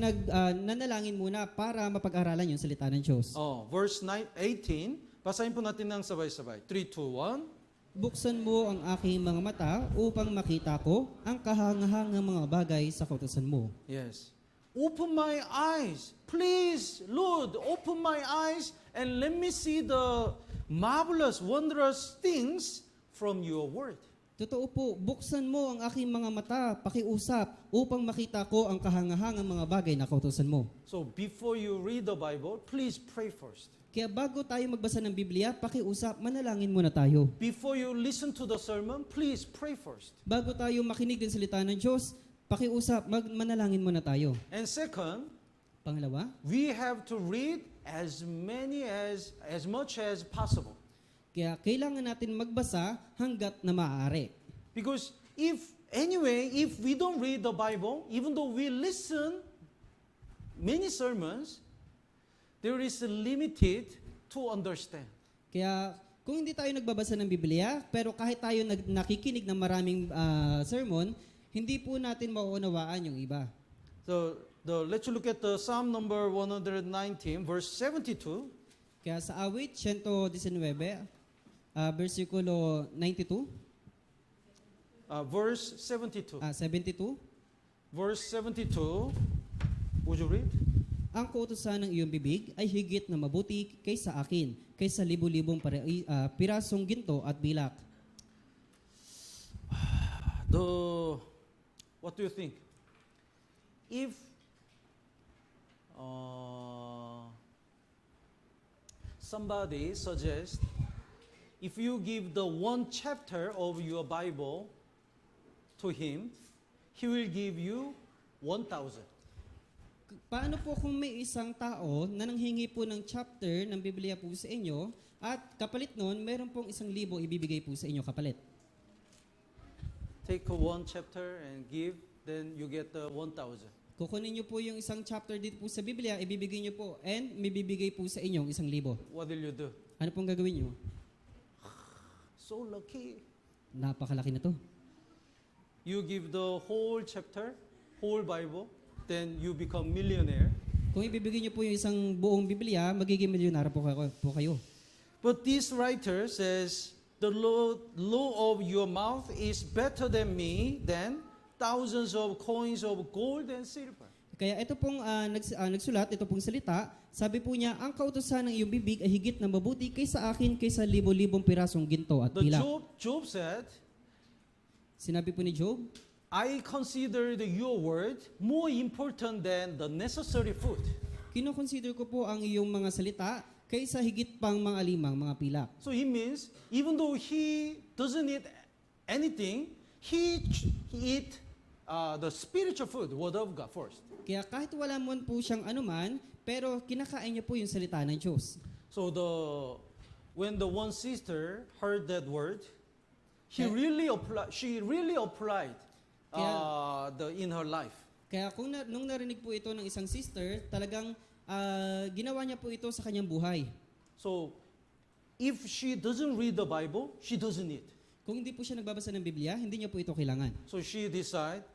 nanalangin muna para mapag-aralan yung salita ng Diyos. Verse 18, basahin po natin ng sabay-sabay. 3, 2, 1. Buksan mo ang aking mga mata upang makita ko ang kahangahangang mga bagay sa kautusan mo. Yes. Open my eyes. Please, Lord, open my eyes and let me see the marvelous, wondrous things from your word. Totoo po, buksan mo ang aking mga mata, pakiusap, upang makita ko ang kahangahangang mga bagay na kautusan mo. So before you read the Bible, please pray first. Kaya bago tayo magbasa ng Biblia, pakiusap, manalangin muna tayo. Before you listen to the sermon, please pray first. Bago tayo makinig ng salita ng Diyos, pakiusap, manalangin muna tayo. And second, Pangalawa, we have to read as much as possible. kaya kailangan natin magbasa hanggat na maaari. Because if we don't read the Bible, even though we listen many sermons, there is a limited to understand. Kaya kung hindi tayo nagbabasa ng Biblia, pero kahit tayo nakikinig ng maraming sermon, hindi po natin mauunawaan yung iba. So let's look at the Psalm number 119, verse 72. Kaya sa awit 119, versikulo 92, Verse 72. 72, Verse 72. Would you read? ang kautusan ng iyong bibig ay higit na mabuti kaysa akin, kaysa libu-libong pirasong ginto at bilak. What do you think? If somebody suggests, if you give the one chapter of your Bible to him, he will give you 1,000. Paano po kung may isang tao na nanghingi po ng chapter ng Biblia po sa inyo at kapalit nun, meron pong 1,000 ibibigay po sa inyo kapalit? Take one chapter and give, then you get 1,000. Kukunin niyo po yung isang chapter dito po sa Biblia, ibibigay niyo po, and may bibigay po sa inyong 1,000. What will you do? Ano pong gagawin niyo? So lucky. Napakalaki na to. You give the whole chapter, whole Bible, then you become millionaire. Kung ibibigay niyo po yung isang buong Biblia, magiging milyonaryo po kayo. But this writer says, the law of your mouth is better than me, than thousands of coins of gold and silver. Kaya ito pong nagsulat, ito pong salita, sabi po niya, ang kautusan ng iyong bibig ay higit na mabuti kaysa akin, kaysa libo-libong pirasong ginto at The pilak. Job said, Sinabi po ni Job, I considered your word more important than the necessary food. kinoconsider ko po ang iyong mga salita kaysa higit pang mga alimang mga pilak. So it means, even though he doesn't eat anything, he eat the spiritual food, word of God first. Kaya kahit wala mo po siyang anuman, pero kinakain niya po yung salita ng Diyos. So when the one sister heard that word, she Okay. really applied in her life. Kaya nung narinig po ito ng isang sister, talagang ginawa niya po ito sa kanyang buhay. So if she doesn't read the Bible, she doesn't eat. Kung hindi po siya nagbabasa ng Biblia, hindi niya po ito kailangan. So she decided,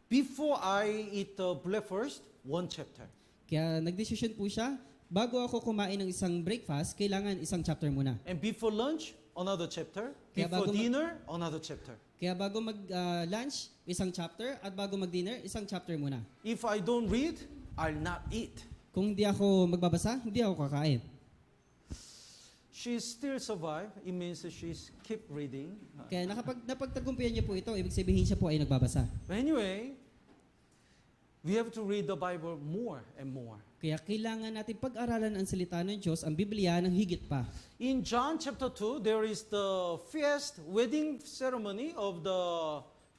before I eat the breakfast, one chapter. Kaya nagdesisyon po siya, bago ako kumain ng isang breakfast, kailangan isang chapter muna. And before lunch, another chapter. Kaya Before bago dinner, another chapter. Kaya bago mag-lunch, isang chapter, at bago mag-dinner, isang chapter muna. If I don't read, I'll not eat. Kung hindi ako magbabasa, hindi ako kakain. She still survive. It means that she's keep reading. Kaya napagtagumpayan niya po ito, ibig sabihin siya po ay nagbabasa. But anyway, we have to read the Bible more and more. Kaya kailangan natin pag-aralan ang salita ng Diyos, ang Biblia, ng higit pa. In John chapter 2, there is the first wedding ceremony of the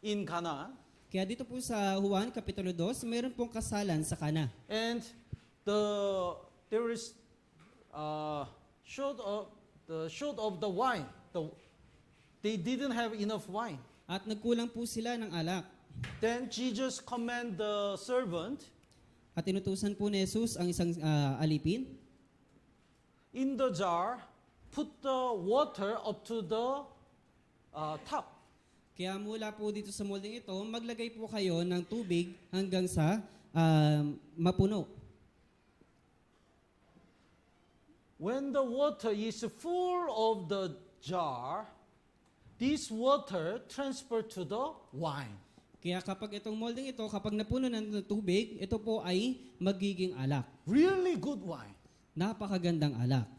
in Cana. Kaya dito po sa Juan Kapitulo 2, mayroon pong kasalan sa Kana. And there is short of the wine. They didn't have enough wine. At nagkulang po sila ng alak. Then Jesus command the servant At inutusan po ni Jesus ang isang alipin. in the jar, put the water up to the top. Kaya mula po dito sa molding ito, maglagay po kayo ng tubig hanggang sa mapuno. When the water is full of the jar, this water transfer to the wine. Kaya kapag itong molding ito, kapag napuno ng tubig, ito po ay magiging alak. Really good wine. Napakagandang alak.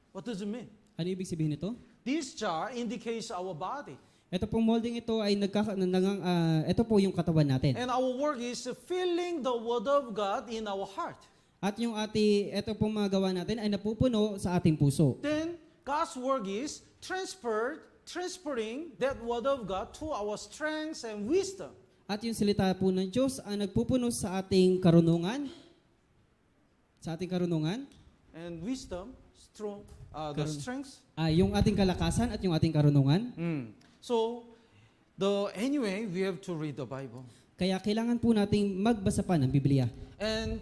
What does it mean? Ano ibig sabihin nito? This jar indicates our body. Ito pong molding ito ay ito po yung katawan natin. And our work is filling the word of God in our heart. At yung ito pong mga gawa natin ay napupuno sa ating puso. Then God's work is transferring that word of God to our strengths and wisdom. At yung salita po ng Diyos ang nagpupuno sa ating karunungan. And wisdom, the strengths. Yung ating kalakasan at yung ating karunungan. So, anyway, we have to read the Bible. Kaya kailangan po nating magbasa pa ng Biblia. And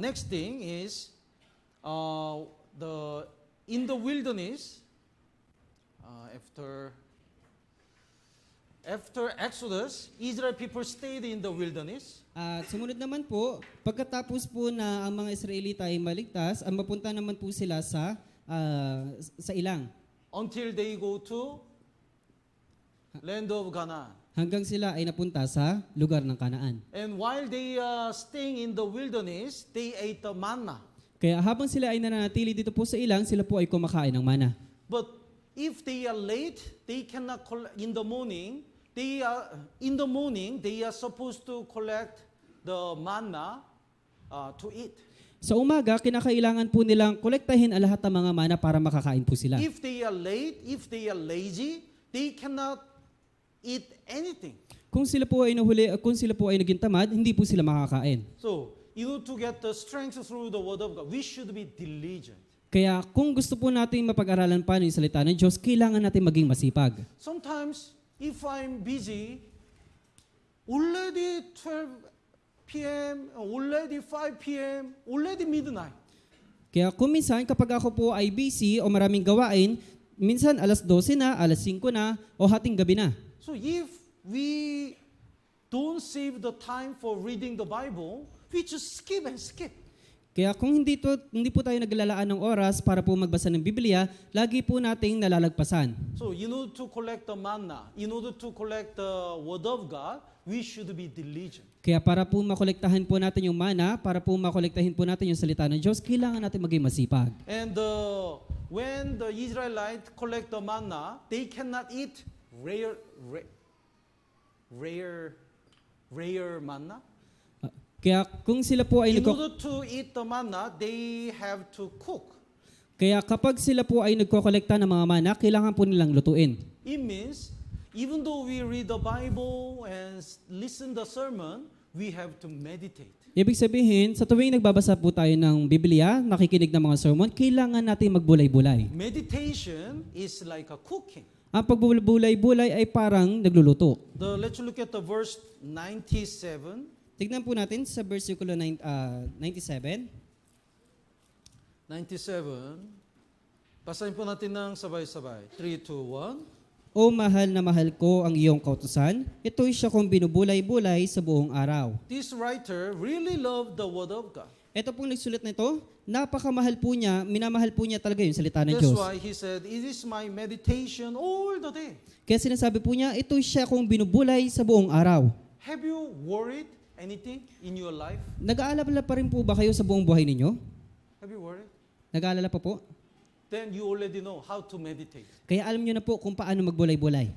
next thing is, in the wilderness, after Exodus, Israel people stayed in the wilderness. At sumunod naman po, pagkatapos po na ang mga Israelita ay maligtas, ang mapunta naman po sila sa ilang. Until they go to land of Canaan. Hanggang sila ay napunta sa lugar ng Kanaan. And while they are staying in the wilderness, they ate the manna. Kaya habang sila ay nananatili dito po sa ilang, sila po ay kumakain ng mana. But if they are late, they cannot in the morning. They are supposed to collect the manna to eat. Sa umaga, kinakailangan po nilang kolektahin ang lahat ng mga mana para makakain po sila. If they are late, if they are lazy, they cannot eat anything. Kung sila po ay naging tamad, hindi po sila makakain. So, to get the strength through the word of God, we should be diligent. Kaya kung gusto po natin mapag-aralan pa ng salita ng Diyos, kailangan natin maging masipag. Sometimes, if I'm busy, already 12 p.m., already 5 p.m., already midnight. Kaya kung minsan, kapag ako po ay busy o maraming gawain, minsan alas 12 na, alas 5 na, o hating gabi na. So if we don't save the time for reading the Bible, we just skip and skip. Kaya kung hindi po tayo naglalaan ng oras para po magbasa ng Biblia, lagi po nating nalalagpasan. So in order to collect the manna, in order to collect the word of God, we should be diligent. Kaya para po makolektahin po natin yung mana, para po makolektahin po natin yung salita ng Diyos, kailangan natin maging masipag. And when the Israelites collect the manna, they cannot eat rare manna. Kaya kung sila po ay In order to eat the manna, they have to cook. Kaya kapag sila po ay nagkokolekta ng mga mana, kailangan po nilang lutuin. It means, even though we read the Bible and listen the sermon, we have to meditate. Ibig sabihin, sa tuwing nagbabasa po tayo ng Biblia, nakikinig ng mga sermon, kailangan natin magbulay-bulay. Meditation is like a cooking. Ang pagbulay-bulay ay parang nagluluto. Let's look at the verse 97. Tignan po natin sa versikulo 97. 97. Basahin po natin ng sabay-sabay. 3, 2, 1. O mahal na mahal ko ang iyong kautusan, ito'y siya kong binubulay-bulay sa buong araw. This writer really loved the word of God. Ito pong nagsulat nito, napakamahal po niya, minamahal po niya talaga yung salita ng That's Diyos. why he said, it is my meditation all the day. Kaya sinasabi po niya, ito'y siya kong binubulay sa buong araw. Have you worried anything in your life? Nag-aalala pa rin po ba kayo sa buong buhay ninyo? Have you worried? Nag-aalala pa po? Then you already know how to meditate. Kaya alam niyo na po kung paano magbulay-bulay.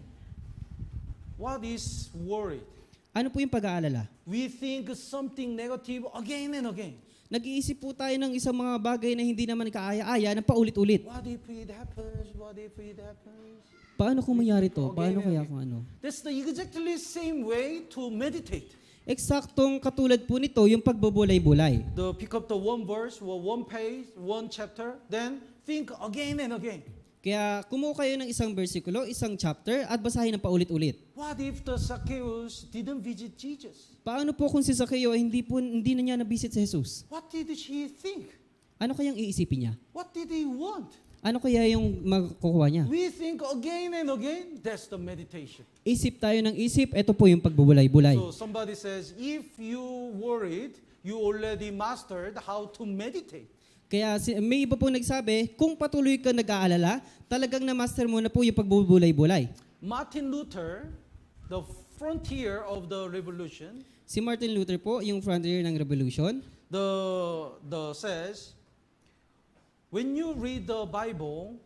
What is worried? Ano po yung pag-aalala? We think something negative again and again. Nag-iisip po tayo ng isang mga bagay na hindi naman kaaya-aya na paulit-ulit. What if it happens? What if it happens? Paano kung mangyari to? Okay, Paano okay, kaya okay. kung ano? That's the exactly same way to meditate. Eksaktong katulad po nito, yung pagbubulay-bulay. Pick up the one verse or one page, one chapter, then think again and again. Kaya kumuha kayo ng isang versikulo, isang chapter, at basahin ng paulit-ulit. What if the Zacchaeus didn't visit Jesus? Paano po kung si Zaccheo ay hindi na niya nabisit si Jesus? What did he think? Ano kayang iisipin niya? What did he want? Ano kaya yung makukuha niya? We think again and again. That's the meditation. Isip tayo ng isip, ito po yung pagbubulay-bulay. So somebody says, if you worried, you already mastered how to meditate. Kaya may iba pong nagsabi, kung patuloy ka nag-aalala, talagang na-master mo na po yung pagbubulay-bulay. Martin Luther, the frontier of the revolution, Si Martin Luther po, yung frontier ng revolution, the says, when you read the Bible,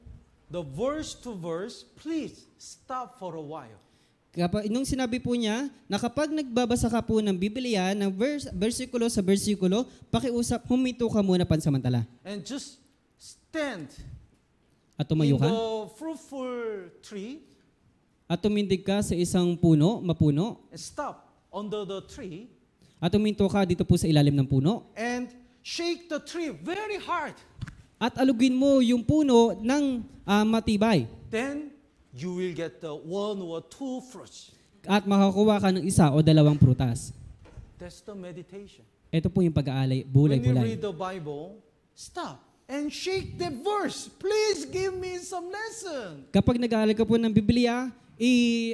the verse to verse, please stop for a while. nung sinabi po niya na kapag nagbabasa ka po ng Biblia, ng versikulo sa versikulo, pakiusap, huminto ka muna pansamantala. And just stand At in tumayo ka, the fruitful tree at tumindig ka sa isang puno, mapuno, and stop under the tree at huminto ka dito po sa ilalim ng puno, and shake the tree very hard. at alugin mo yung puno ng matibay. Then you will get the one or two fruits. At makakuha ka ng isa o dalawang prutas. That's the meditation. Ito po yung pag-aalay, When you bulay-bulay. read the Bible, stop and shake the verse. Please give me some lesson. Kapag nag-aalay ka po ng Biblia,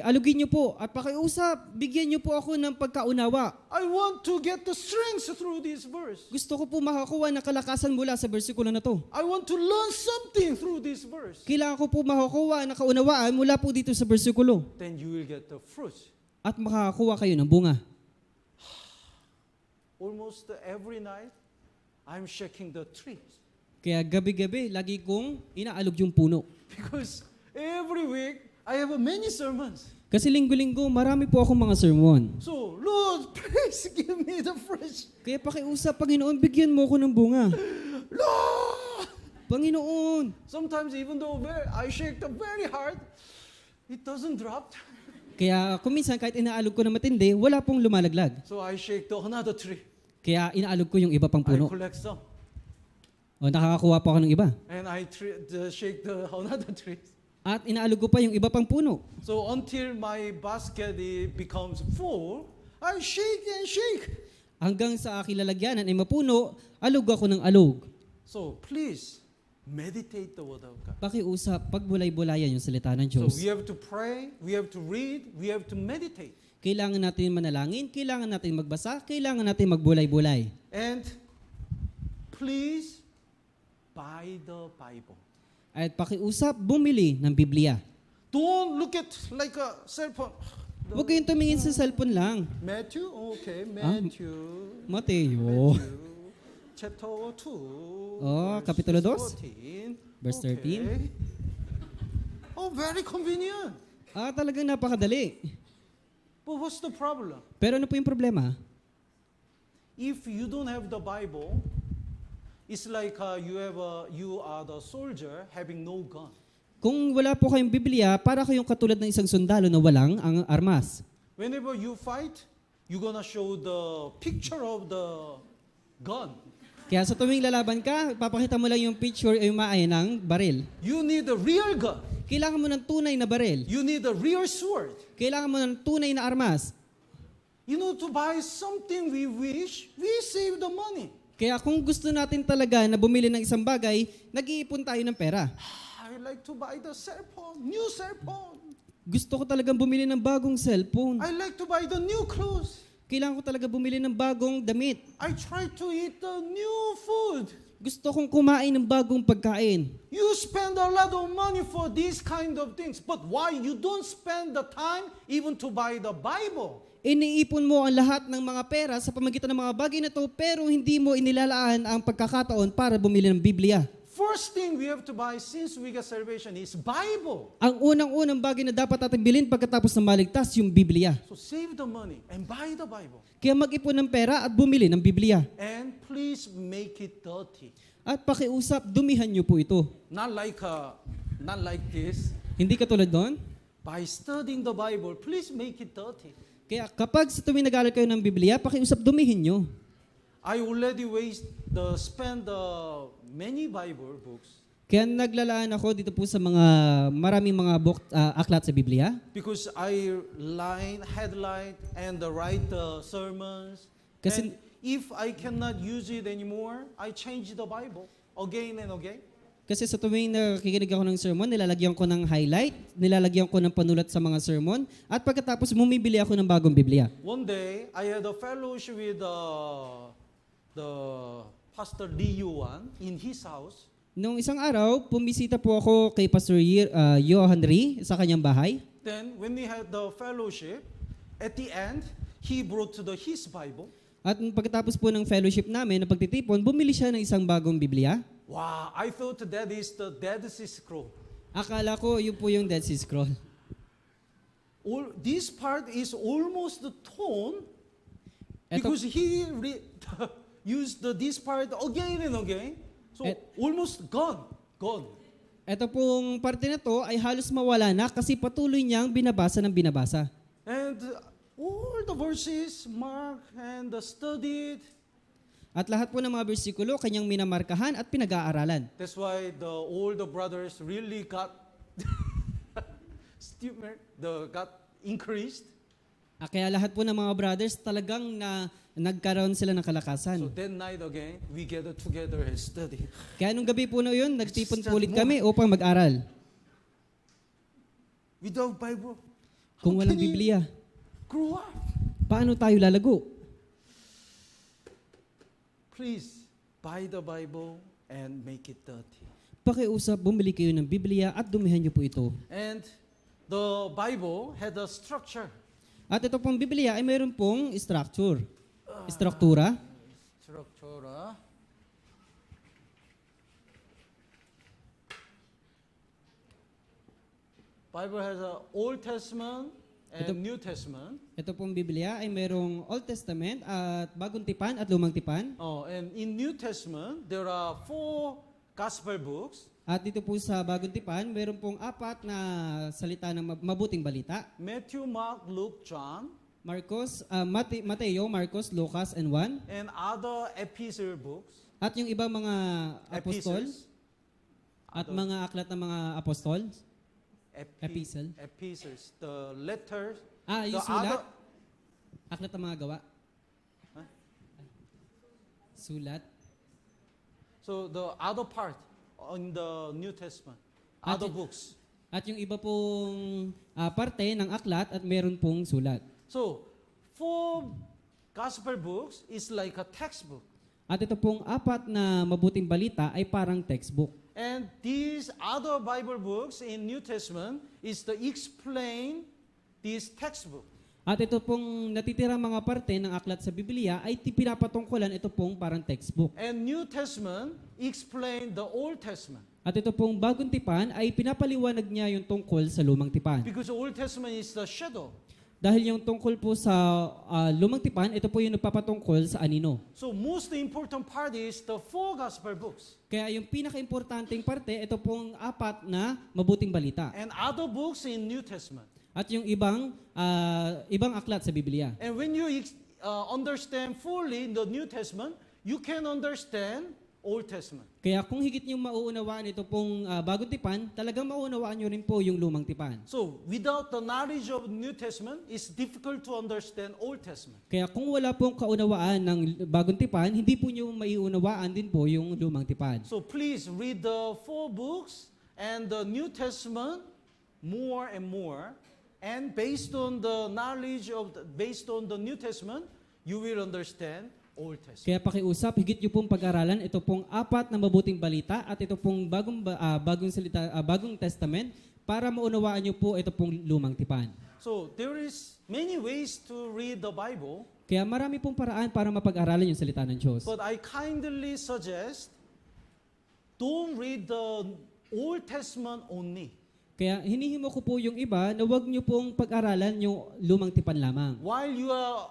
alugin niyo po at pakiusap, bigyan niyo po ako ng pagkaunawa. I want to get the strength through this verse. Gusto ko po makakuha ng kalakasan mula sa bersikulo na to. I want to learn something through this verse. Kailangan ko po makakuha ng kaunawaan mula po dito sa bersikulo. Then you will get the fruit. At makakakuha kayo ng bunga. Almost every night, I'm shaking the trees. Kaya gabi-gabi, lagi kong inaalog yung puno. Because every week, I have many sermons. Kasi linggo-linggo, marami po akong mga sermon. So, Lord, please give me the fruit. Kaya pakiusap, Panginoon, bigyan mo ko ng bunga. Lord! Panginoon! Sometimes even though I shake the very hard, it doesn't drop. Kaya kuminsan kahit inaalog ko na matindi, wala pong lumalaglag. So I shake the another tree. Kaya inaalog ko yung iba pang I puno. collect some. O nakakakuha po ako ng iba. And I shake the another tree. At inaalog ko pa yung iba pang puno. So until my basket becomes full, I shake and shake. Hanggang sa aking lalagyanan ay mapuno, alog ako ng alog. So please, meditate the word of God. Pakiusap, pagbulay-bulayan yung salita ng So Diyos. we have to pray, we have to read, we have to meditate. Kailangan natin manalangin, kailangan natin magbasa, kailangan natin magbulay-bulay. And please buy the Bible. At pakiusap, bumili ng Biblia. Don't look at like a cell phone. Huwag kayong tumingin sa cellphone lang. Matthew, okay, Matthew. Mateo. Chapter 2. Oh, Kapitulo 2. 14. Verse 13. Okay. Oh, very convenient. Talagang napakadali. But what's the problem? Pero ano po yung problema? If you don't have the Bible, it's like you are the soldier having no gun. Kung wala po kayong Biblia, para kayong katulad ng isang sundalo na walang ang armas. Whenever you fight, you're gonna show the picture of the gun. Kaya sa tuwing lalaban ka, papakita mo lang yung picture ay maaay ng baril. You need a real gun. Kailangan mo ng tunay na baril. You need a real sword. Kailangan mo ng tunay na armas. You know, to buy something we wish, we save the money. Kaya kung gusto natin talaga na bumili ng isang bagay, nag-iipon tayo ng pera. I like to buy the cell phone, new cell phone. Gusto ko talagang bumili ng bagong cellphone. I like to buy the new clothes. Kailangan ko talaga bumili ng bagong damit. I try to eat the new food. Gusto kong kumain ng bagong pagkain. You spend a lot of money for these kind of things, but why you don't spend the time even to buy the Bible? Iniipon mo ang lahat ng mga pera sa pamagitan ng mga bagay na to, pero hindi mo inilalaan ang pagkakataon para bumili ng Biblia. First thing we have to buy since we get salvation is Bible. Ang unang-unang bagay na dapat natin bilhin pagkatapos ng maligtas, yung Biblia. So save the money and buy the Bible. Kaya mag-ipon ng pera at bumili ng Biblia. And please make it dirty. At pakiusap, dumihan niyo po ito. Not like this. Hindi katulad doon. by studying the Bible, please make it dirty. Kaya kapag sa tuwing nag-aaral kayo ng Biblia, pakiusap dumihin nyo. I already spent many Bible books Kaya naglalaan ako dito po sa maraming mga aklat sa Biblia. because I headline, and write the sermons. Kasi- And if I cannot use it anymore, I change the Bible again and again. Kasi sa tuwing nakikinig ako ng sermon, nilalagyan ko ng highlight, nilalagyan ko ng panulat sa mga sermon, at pagkatapos bumibili ako ng bagong Biblia. One day, I had a fellowship with the Pastor Lee Yuan in his house. Noong isang araw, pumisita po ako kay Pastor Johan Ri sa kanyang bahay. Then, when we had the fellowship, at the end, he brought his Bible. At pagkatapos po ng fellowship namin, na pagtitipon, bumili siya ng isang bagong Biblia. Wow, I thought that is the Dead Sea Scroll. Akala ko yun po yung Dead Sea Scroll. This part is almost the tone Eto- because he used this part again and again. So, almost gone. Ito pong parte na to ay halos mawala na kasi patuloy niyang binabasa ng binabasa. And all the verses marked and studied. At lahat po ng mga bersikulo kanyang minamarkahan at pinag-aaralan. That's why all the brothers really got got increased. Kaya lahat po ng mga brothers talagang nagkaroon sila ng So kalakasan. that night again, we gather together and study. Kaya nung gabi po na yun, nagtipon po ulit More. kami upang mag-aral. Without Bible, Kung how walang can you Biblia, grow up? paano tayo lalago? Please buy the Bible and make it dirty. Pakiusap, bumili kayo ng Biblia at dumihan niyo po ito. And the Bible had a structure. At ito pong Biblia ay mayroon pong struktura. Structure. Bible has a Old Testament and New Testament. Ito pong Biblia ay mayroong Old Testament at Bagong Tipan at Lumang Tipan. And in New Testament, there are 4 gospel books. At dito po sa Bagong Tipan, mayroon pong 4 na salita ng mabuting balita. Matthew, Mark, Luke, John, Mateo, Marcos, Lucas, and Juan. and other epistle books. At yung ibang mga apostol Epistles. at mga aklat ng mga apostol. Epistle. Epistles. The letters. Yung The sulat. other- Aklat ng mga gawa. Huh? Sulat. So the other part in the New Testament. At Other y- books. At yung iba pong parte ng aklat at meron pong sulat. So 4 gospel books is like a textbook. At ito pong 4 na mabuting balita ay parang textbook. And these other Bible books in New Testament is to explain this textbook. At ito pong natitirang mga parte ng aklat sa Biblia ay pinapatungkulan ito pong parang textbook. And New Testament explain the Old Testament. At ito pong Bagong Tipan ay pinapaliwanag niya yung tungkol sa Lumang Tipan. Because the Old Testament is the shadow. Dahil yung tungkol po sa Lumang Tipan, ito po yung nagpapatungkol sa anino. So most important part is the 4 gospel books. Kaya yung pinaka-importanting parte, ito pong 4 na mabuting balita. And other books in New Testament. At yung ibang aklat sa Biblia. And when you understand fully the New Testament, you can understand Old Testament. Kaya kung higit niyong mauunawaan ito pong Bagong Tipan, talagang mauunawaan niyo rin po yung Lumang Tipan. So without the knowledge of New Testament, it's difficult to understand Old Testament. Kaya kung wala pong kaunawaan ng Bagong Tipan, hindi po niyo maiunawaan din po yung Lumang Tipan. So please read the 4 books and the New Testament more and more. And based on the knowledge based on the New Testament, you will understand Old Testament. Kaya pakiusap, higit niyo pong pag-aralan ito pong 4 na mabuting balita at ito pong bagong testament para maunawaan niyo po ito pong Lumang Tipan. So there is many ways to read the Bible, Kaya marami pong paraan para mapag-aralan yung salita ng Diyos. but I kindly suggest don't read the Old Testament only. Kaya hinihimo ko po yung iba na huwag niyo pong pag-aralan yung Lumang Tipan lamang. While you are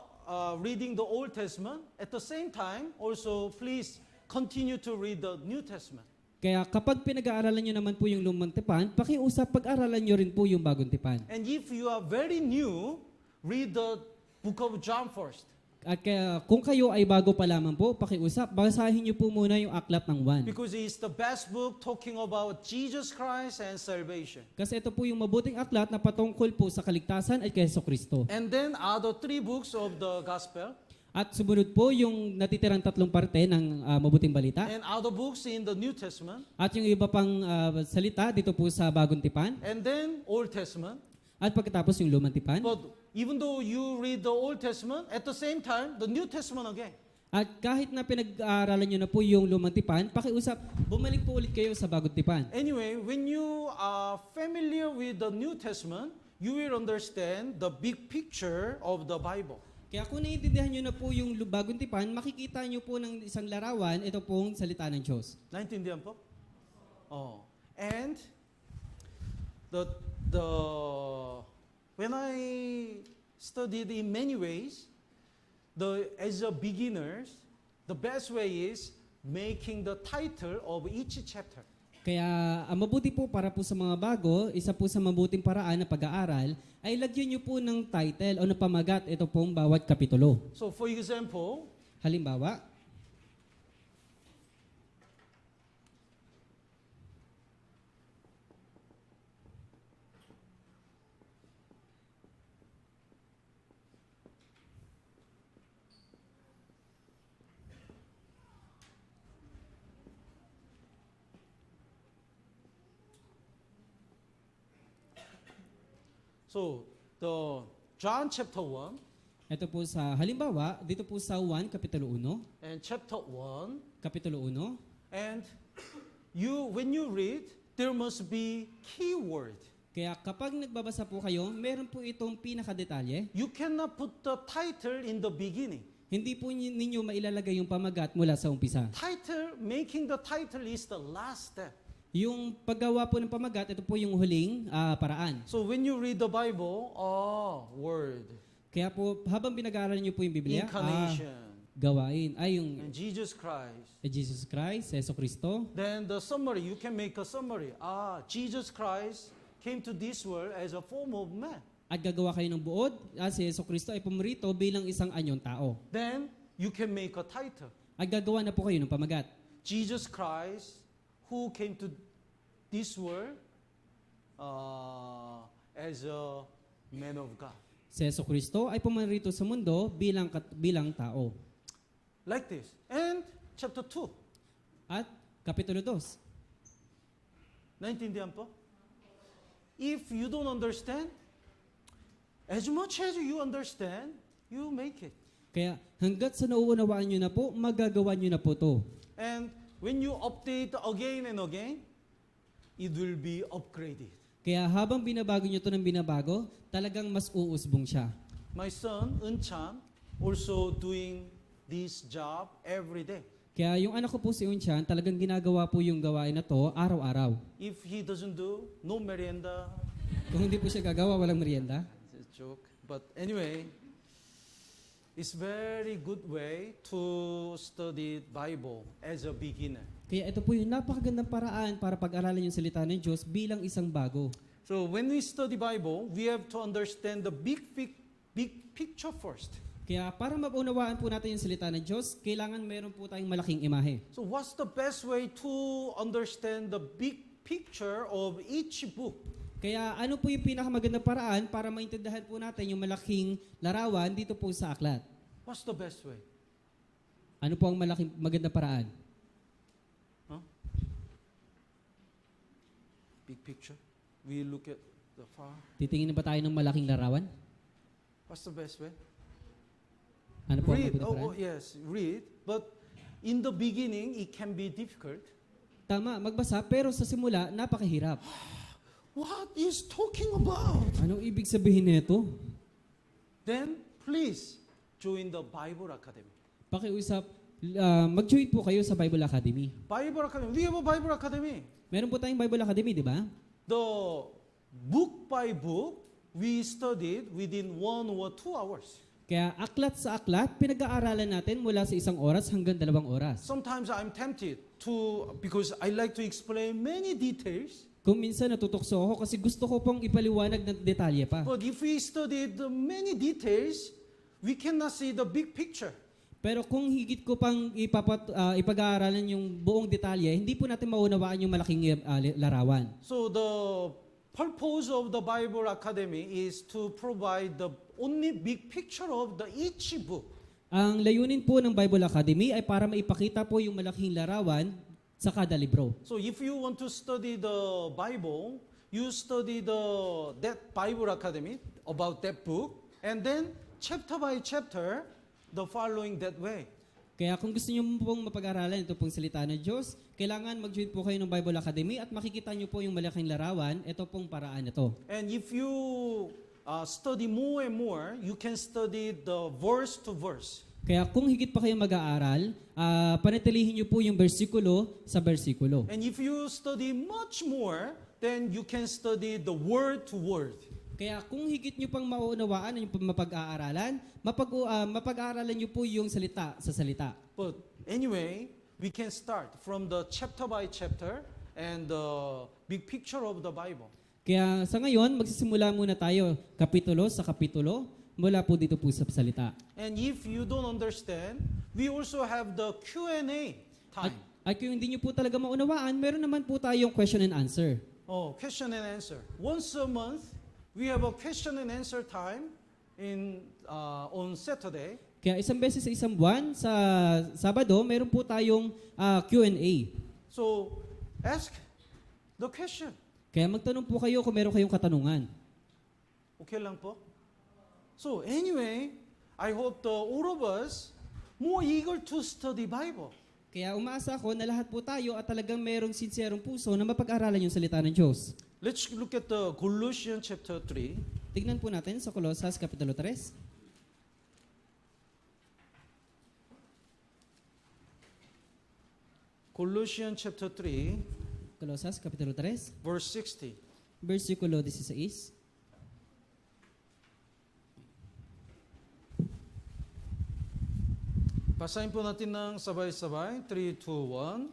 reading the Old Testament, at the same time, also please continue to read the New Testament. Kaya kapag pinag-aaralan nyo naman po yung lumang tipan, pakiusap pag-aralan nyo rin po yung bagong tipan. And if you are very new, read the book of John first. At kaya, kung kayo ay bago pa lamang po, pakiusap, basahin nyo po muna yung aklat ng 1. Because it's the best book talking about Jesus Christ and salvation. Kasi ito po yung mabuting aklat na patungkol po sa kaligtasan at kay Jesucristo. And then other 3 books of the gospel. At sumunod po yung natitirang 3 parte ng mabuting balita. And other books in the New Testament. At yung iba pang salita dito po sa bagong tipan. And then Old Testament. At pagkatapos yung lumang tipan. But even though you read the Old Testament, at the same time, the New Testament again. At kahit na pinag-aaralan nyo na po yung lumang tipan, pakiusap, bumalik po ulit kayo sa bagong tipan. Anyway, when you are familiar with the New Testament, you will understand the big picture of the Bible. Kaya kung naiintindihan nyo na po yung bagong tipan, makikita nyo po ng isang larawan, ito pong salita ng Diyos. Naintindihan po? Oh. And the when I studied in many ways, as a beginners, the best way is making the title of each chapter. Kaya ang mabuti po para po sa mga bago, isa po sa mabuting paraan na pag-aaral, ay lagyan nyo po ng title o na pamagat ito pong bawat kapitulo. So for example, Halimbawa, so the John chapter 1 ito po sa halimbawa, dito po sa 1, Kapitulo 1, and chapter 1, Kapitulo 1, and when you read, there must be keyword. kaya kapag nagbabasa po kayo, meron po itong pinakadetalye. You cannot put the title in the beginning. Hindi po ninyo mailalagay yung pamagat mula sa umpisa. Making the title is the last step. Yung paggawa po ng pamagat, ito po yung huling paraan. So when you read the Bible, word, Kaya po, habang pinag-aaralan niyo po yung Biblia, incarnation, gawain, ay yung and Jesus Christ. Jesus Christ, Yeso Kristo. Then the summary, you can make a summary. Jesus Christ came to this world as a form of man. At gagawa kayo ng buod, si Yeso Kristo ay pumarito bilang isang anyong tao. Then you can make a title. At gagawa na po kayo ng pamagat. Jesus Christ, who came to this world as a man of God. Si Yeso Kristo ay pumarito sa mundo bilang tao. Like this. And chapter 2. At Kapitulo 2. Naintindihan po? If you don't understand, as much as you understand, you make it. Kaya hanggat sa nauunawaan nyo na po, magagawa nyo na po to. And when you update again and again, it will be upgraded. Kaya habang binabago nyo to ng binabago, talagang mas uusbong siya. My son, Eun-chan, also doing this job every day. Kaya yung anak ko po si Unchan, talagang ginagawa po yung gawain na to araw-araw. If he doesn't do, no merienda. Kung hindi po siya gagawa, walang merienda. It's a joke. But anyway, it's very good way to study Bible as a beginner. Kaya ito po yung napakagandang paraan para pag-aralan yung salita ng Diyos bilang isang bago. So when we study Bible, we have to understand the big picture first. Kaya para maunawaan po natin yung salita ng Diyos, kailangan meron po tayong malaking imahe. So what's the best way to understand the big picture of each book? Kaya ano po yung pinakamagandang paraan para maintindihan po natin yung malaking larawan dito po sa aklat? What's the best way? Ano po ang magandang paraan? Big picture. We look at the far. Titingin na ba tayo ng malaking larawan? What's the best way? Ano po ang Read. magandang paraan? Yes, read. But in the beginning, it can be difficult. Tama, magbasa, pero sa simula, napakahirap. What is talking about? Anong ibig sabihin nito? Then, please join the Bible Academy. Pakiusap, mag-join po kayo sa Bible Academy. Bible Academy. We have a Bible Academy. Meron po tayong Bible Academy, di ba? The book by book, we studied within 1 or 2 hours. Kaya aklat sa aklat, pinag-aaralan natin mula sa 1 oras hanggang 2 oras. Sometimes I'm tempted. because I like to explain many details. Kung minsan natutokso ako kasi gusto ko pong ipaliwanag ng detalye pa. But if we study the many details, we cannot see the big picture. Pero kung higit ko pang ipag-aaralan yung buong detalye, hindi po natin maunawaan yung malaking larawan. So the purpose of the Bible Academy is to provide the only big picture of the each book. Ang layunin po ng Bible Academy ay para maipakita po yung malaking larawan sa kada libro. So if you want to study the Bible, you study that Bible Academy about that book, and then chapter by chapter, the following that way. Kaya kung gusto niyo pong mapag-aralan ito pong salita ng Diyos, kailangan mag-join po kayo ng Bible Academy at makikita niyo po yung malaking larawan, ito pong paraan ito. And if you study more and more, you can study the verse to verse. Kaya kung higit pa kayo mag-aaral, panatilihin niyo po yung bersikulo sa bersikulo. And if you study much more, then you can study the word to word. Kaya kung higit nyo pang mauunawaan yung mapag-aaralan, mapag-aaralan nyo po yung salita sa salita. But anyway, we can start from the chapter by chapter and the big picture of the Bible. Kaya sa ngayon, magsisimula muna tayo kapitulo sa kapitulo mula po dito po sa salita. And if you don't understand, we also have the Q&A time. At kung hindi nyo po talaga maunawaan, meron naman po tayong question and answer. Oh, question and answer. Once a month, we have a question and answer time on Saturday. Kaya isang beses sa isang buwan, sa Sabado, meron po tayong Q&A. So, ask the question. Kaya magtanong po kayo kung meron kayong katanungan. Okay lang po? So, anyway, I hope all of us more eager to study Bible. Kaya umaasa ako na lahat po tayo at talagang merong sinserong puso na mapag-aralan yung salita ng Diyos. Let's look at the Colossians chapter 3. Tignan po natin sa Colosas Kapitulo 3. Colossians chapter 3, Colosas Kapitulo 3, verse 60. versikulo 16. Basahin po natin ng sabay-sabay. 3, 2, 1.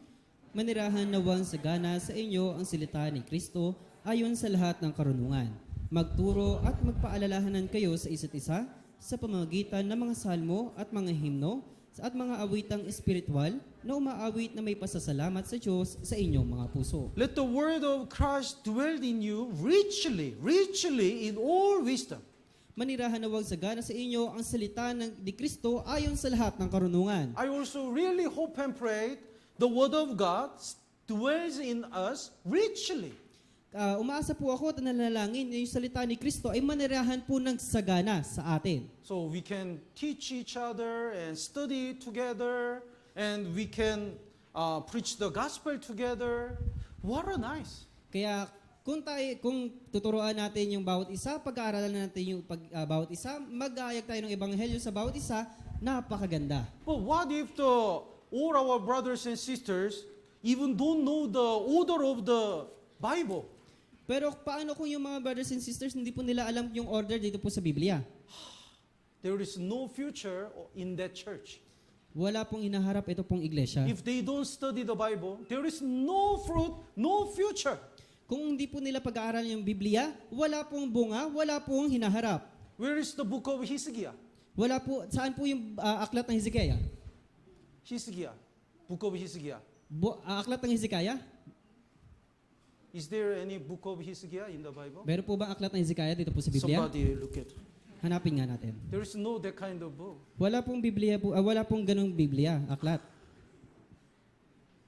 Manirahan nawang sagana sa inyo ang salita ni Kristo ayon sa lahat ng karunungan. Magturo at magpaalalahanan kayo sa isa't isa sa pamamagitan ng mga salmo at mga himno at mga awitang espiritual na umaawit na may pasasalamat sa Diyos sa inyong mga puso. Let the word of Christ dwell in you richly, richly in all wisdom. Manirahan nawang sagana sa inyo ang salita ni Kristo ayon sa lahat ng karunungan. I also really hope and pray the word of God dwells in us richly. Umaasa po ako at nanalangin na yung salita ni Kristo ay manirahan po ng sagana sa atin. So we can teach each other and study together, and we can preach the gospel together. What a nice. Kaya kung tuturuan natin yung bawat isa, pag-aaralan natin yung bawat isa, mag-aayag tayo ng ebanghelyo sa bawat isa, napakaganda. But what if all our brothers and sisters even don't know the order of the Bible? Pero paano kung yung mga brothers and sisters hindi po nila alam yung order dito po sa Biblia? There is no future in that church. Wala pong hinaharap ito pong iglesia. If they don't study the Bible, there is no fruit, no future. Kung hindi po nila pag-aaralan yung Biblia, wala pong bunga, wala pong hinaharap. Where is the book of Hezekiah? Wala po, saan po yung aklat ng Hezekiah? Hezekiah, book of Hezekiah. Aklat ng Hezekiah? Is there any book of Hezekiah in the Bible? Meron po ba aklat ng Hezekiah dito po sa Biblia? Somebody look at. Hanapin nga natin. There is no that kind of book. Wala pong Biblia po, wala pong ganung Biblia, aklat.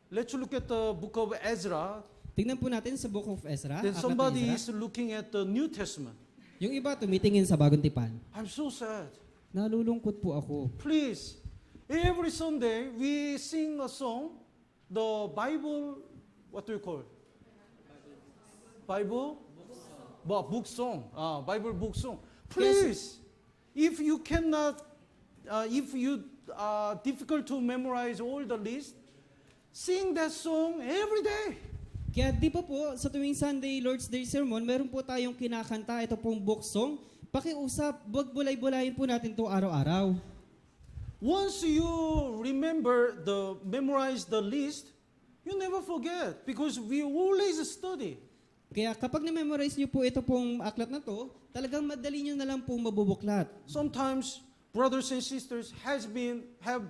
Let's look at the book of Ezra. Tingnan po natin sa Book of Ezra. Then aklat ng somebody Ezra. is looking at the New Testament. Yung iba tumitingin sa Bagong Tipan. I'm so sad. Nalulungkot po ako. Please, every Sunday we sing a song, the Bible, what do you call it? Bible? Book song. Bible book song. Please, if you cannot, if you difficult to memorize all the list, sing that song every day. Kaya di ba po, sa tuwing Sunday Lord's Day Sermon, meron po tayong kinakanta, ito pong book song. Pakiusap, wag bulay-bulayin po natin to araw-araw. Once you memorize the list, You never forget because we always study. Kaya kapag na-memorize niyo po ito pong aklat na to, talagang madali niyo na lang pong mabubuklat. Sometimes brothers and sisters have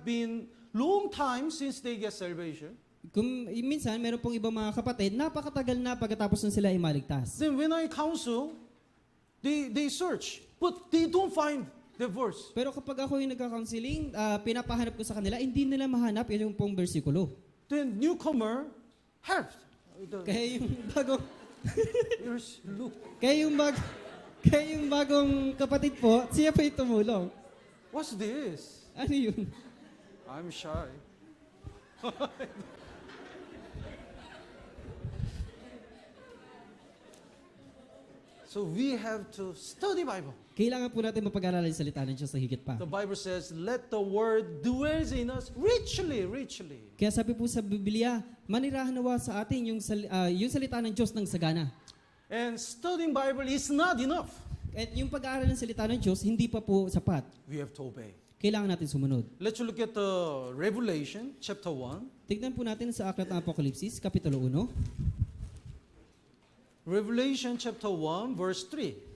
been long time since they get salvation. Kung minsan, meron pong ibang mga kapatid, napakatagal na pagkatapos na sila imaligtas. Then when I counsel, they search, but they don't find the verse. Pero kapag ako yung nagka-counseling, pinapahanap ko sa kanila, hindi nila mahanap yung pong versikulo. Then newcomer helped. Kaya yung bagong, Here's Luke. kaya yung bagong kapatid po, siya pa yung tumulong. What's this? Ano yun? I'm shy. So we have to study Bible. Kailangan po natin mapag-aralan yung salita ng Diyos sa higit pa. The Bible says, let the word dwells in us richly, richly. Kaya sabi po sa Biblia, manirahan nawa sa atin yung salita ng Diyos ng sagana. And studying Bible is not enough. At yung pag-aaral ng salita ng Diyos, hindi pa po sapat. We have to obey. Kailangan natin sumunod. Let's look at the Revelation chapter 1. Tignan po natin sa aklat ng Apokalipsis, Kapitulo 1. Revelation chapter 1 verse 3.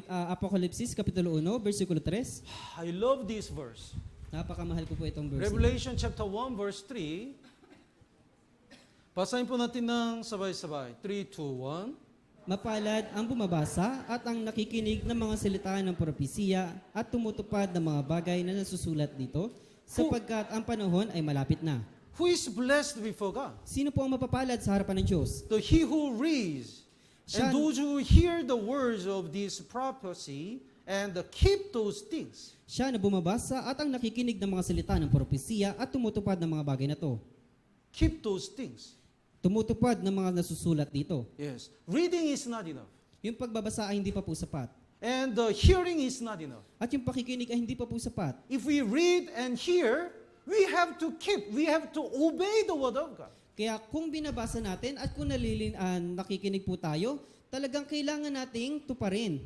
Apokalipsis, Kapitulo 1, versikulo 3. I love this verse. Napakamahal ko po itong verse. Revelation chapter 1 verse 3. Basahin po natin ng sabay-sabay. 3, 2, 1. Mapalad ang bumabasa at ang nakikinig ng mga salita ng propesiya at tumutupad ng mga bagay na nasusulat dito, sapagkat ang panahon ay malapit na. Who is blessed before God? Sino po ang mapapalad sa harapan ng Diyos? He who reads and Siya- those who hear the words of this prophecy and keep those things. Siya na bumabasa at ang nakikinig ng mga salita ng propesiya at tumutupad ng mga bagay na to. Keep those things. Tumutupad ng mga nasusulat dito. Yes. Reading is not enough. Yung pagbabasa ay hindi pa po sapat. And the hearing is not enough. At yung pakikinig ay hindi pa po sapat. If we read and hear, we have to obey the word of God. Kaya kung binabasa natin at kung nakikinig po tayo, talagang kailangan nating tuparin.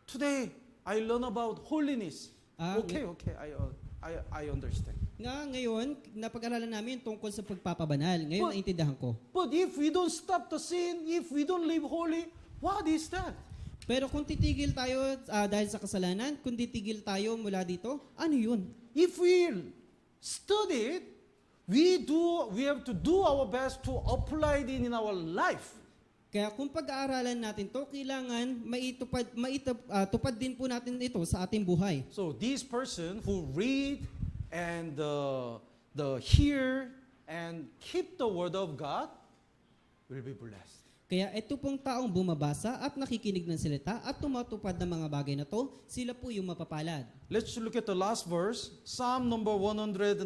Today I learn about holiness. Ah, Okay, I understand. Ngayon, napag-aralan namin tungkol sa pagpapabanal. Ngayon, naintindihan ko. But if we don't stop the sin, if we don't live holy, what is that? Pero kung titigil tayo dahil sa kasalanan, kung titigil tayo mula dito, ano yun? If we study it, we have to do our best to apply it in our life. Kaya kung pag-aaralan natin to, kailangan tupad din po natin ito sa ating buhay. So this person who read and the hear and keep the word of God will be blessed. Kaya ito pong taong bumabasa at nakikinig ng salita at tumatupad ng mga bagay na to, sila po yung mapapalad. Let's look at the last verse, Psalm number 119.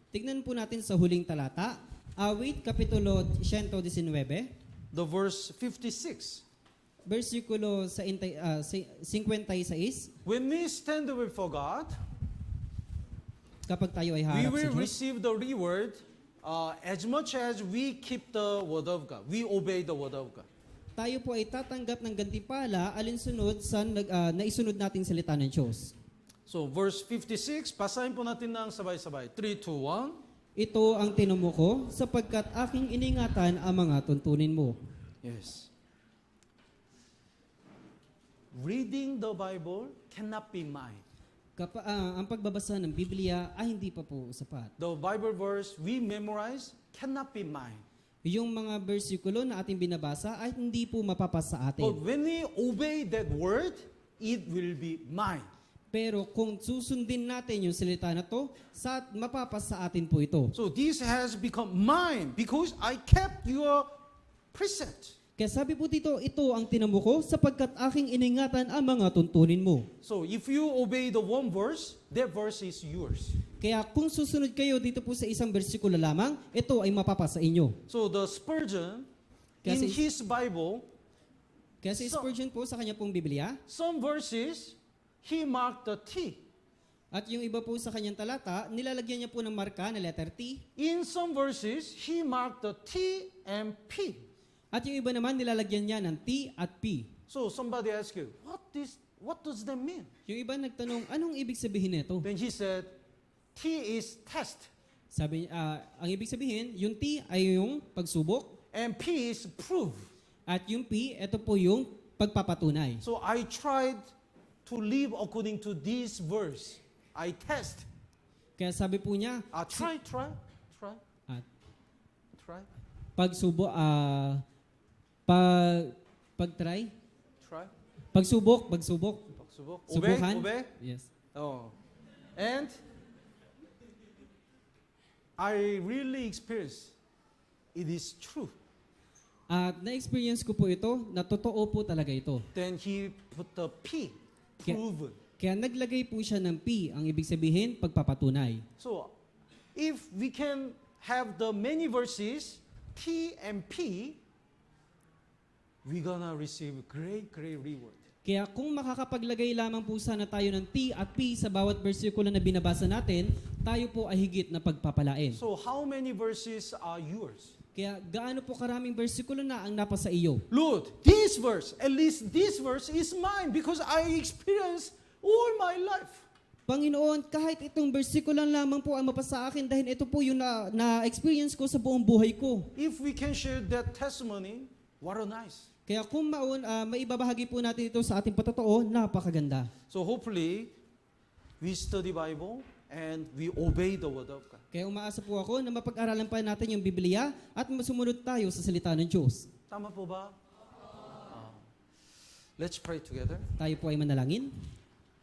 Tignan po natin sa huling talata, Awit, Kapitulo 119, The verse 56. versikulo 56. When we stand before God, Kapag tayo ay we harap sa will Diyos, receive the reward as much as we keep the word of God. We obey the word of God. tayo po ay tatanggap ng gantimpala alinsunod sa naisunod nating salita ng Diyos. So verse 56, basahin po natin ng sabay-sabay. 3, 2, 1. Ito ang tinumo ko sapagkat aking iningatan ang mga tuntunin mo. Yes. Reading the Bible cannot be mine. Ang pagbabasa ng Biblia ay hindi pa po sapat. The Bible verse we memorize cannot be mine. Yung mga bersikulo na ating binabasa ay hindi po mapapasa sa But atin. when we obey that word, it will be mine. Pero kung susundin natin yung salita na to, mapapasa sa atin po ito. So this has become mine because I kept your precept. Kaya sabi po dito, ito ang tinamo ko sapagkat aking iningatan ang mga tuntunin mo. So if you obey the one verse, that verse is yours. Kaya kung susunod kayo dito po sa isang bersikulo lamang, ito ay mapapasa inyo. So the Spurgeon, in Kasi- his Bible, Kaya si Spurgeon po sa kanya pong Biblia, some verses, he marked the T. at yung iba po sa kanyang talata, nilalagyan niya po ng marka na letter T, In some verses, he marked the T and P. at yung iba naman nilalagyan niya ng T at P. So somebody asked you, what does that mean? Yung iba nagtanong, anong ibig sabihin nito? Then he said, T is test. Sabi, ang ibig sabihin, yung T ay yung pagsubok and P is prove. at yung P, ito po yung pagpapatunay. So I tried to live according to this verse. I test. Kaya sabi po niya, Try. at Try. pagsubo, pag-try, Try. pagsubok. Pagsubok. Subukan. Obey. Yes. Oh. And I really experienced it is true. At na-experience ko po ito, na totoo po talaga ito. Then he put the P, Kaya- proven. Kaya naglagay po siya ng P, ang ibig sabihin, pagpapatunay. So if we can have the many verses, T and P, we're gonna receive great reward. Kaya kung makakapaglagay lamang po sana tayo ng T at P sa bawat versikulo na binabasa natin, tayo po ay higit na pagpapalain. So how many verses are yours? Kaya gaano po karaming versikulo na ang napasa iyo? Lord, this verse, at least this verse is mine because I experienced all my life. Panginoon, kahit itong versikulo lamang po ang mapasa akin dahil ito po yung na-experience ko sa buong buhay ko. If we can share that testimony, what a nice. Kaya kung maibabahagi po natin ito sa ating patotoo, napakaganda. So hopefully, we study Bible and we obey the word of God. Kaya umaasa po ako na mapag-aralan pa natin yung Biblia at masumunod tayo sa salita ng Diyos. Tama po ba? Let's pray together. Tayo po ay manalangin.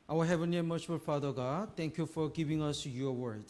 Our Heavenly and Merciful Father God, thank you for giving us your word.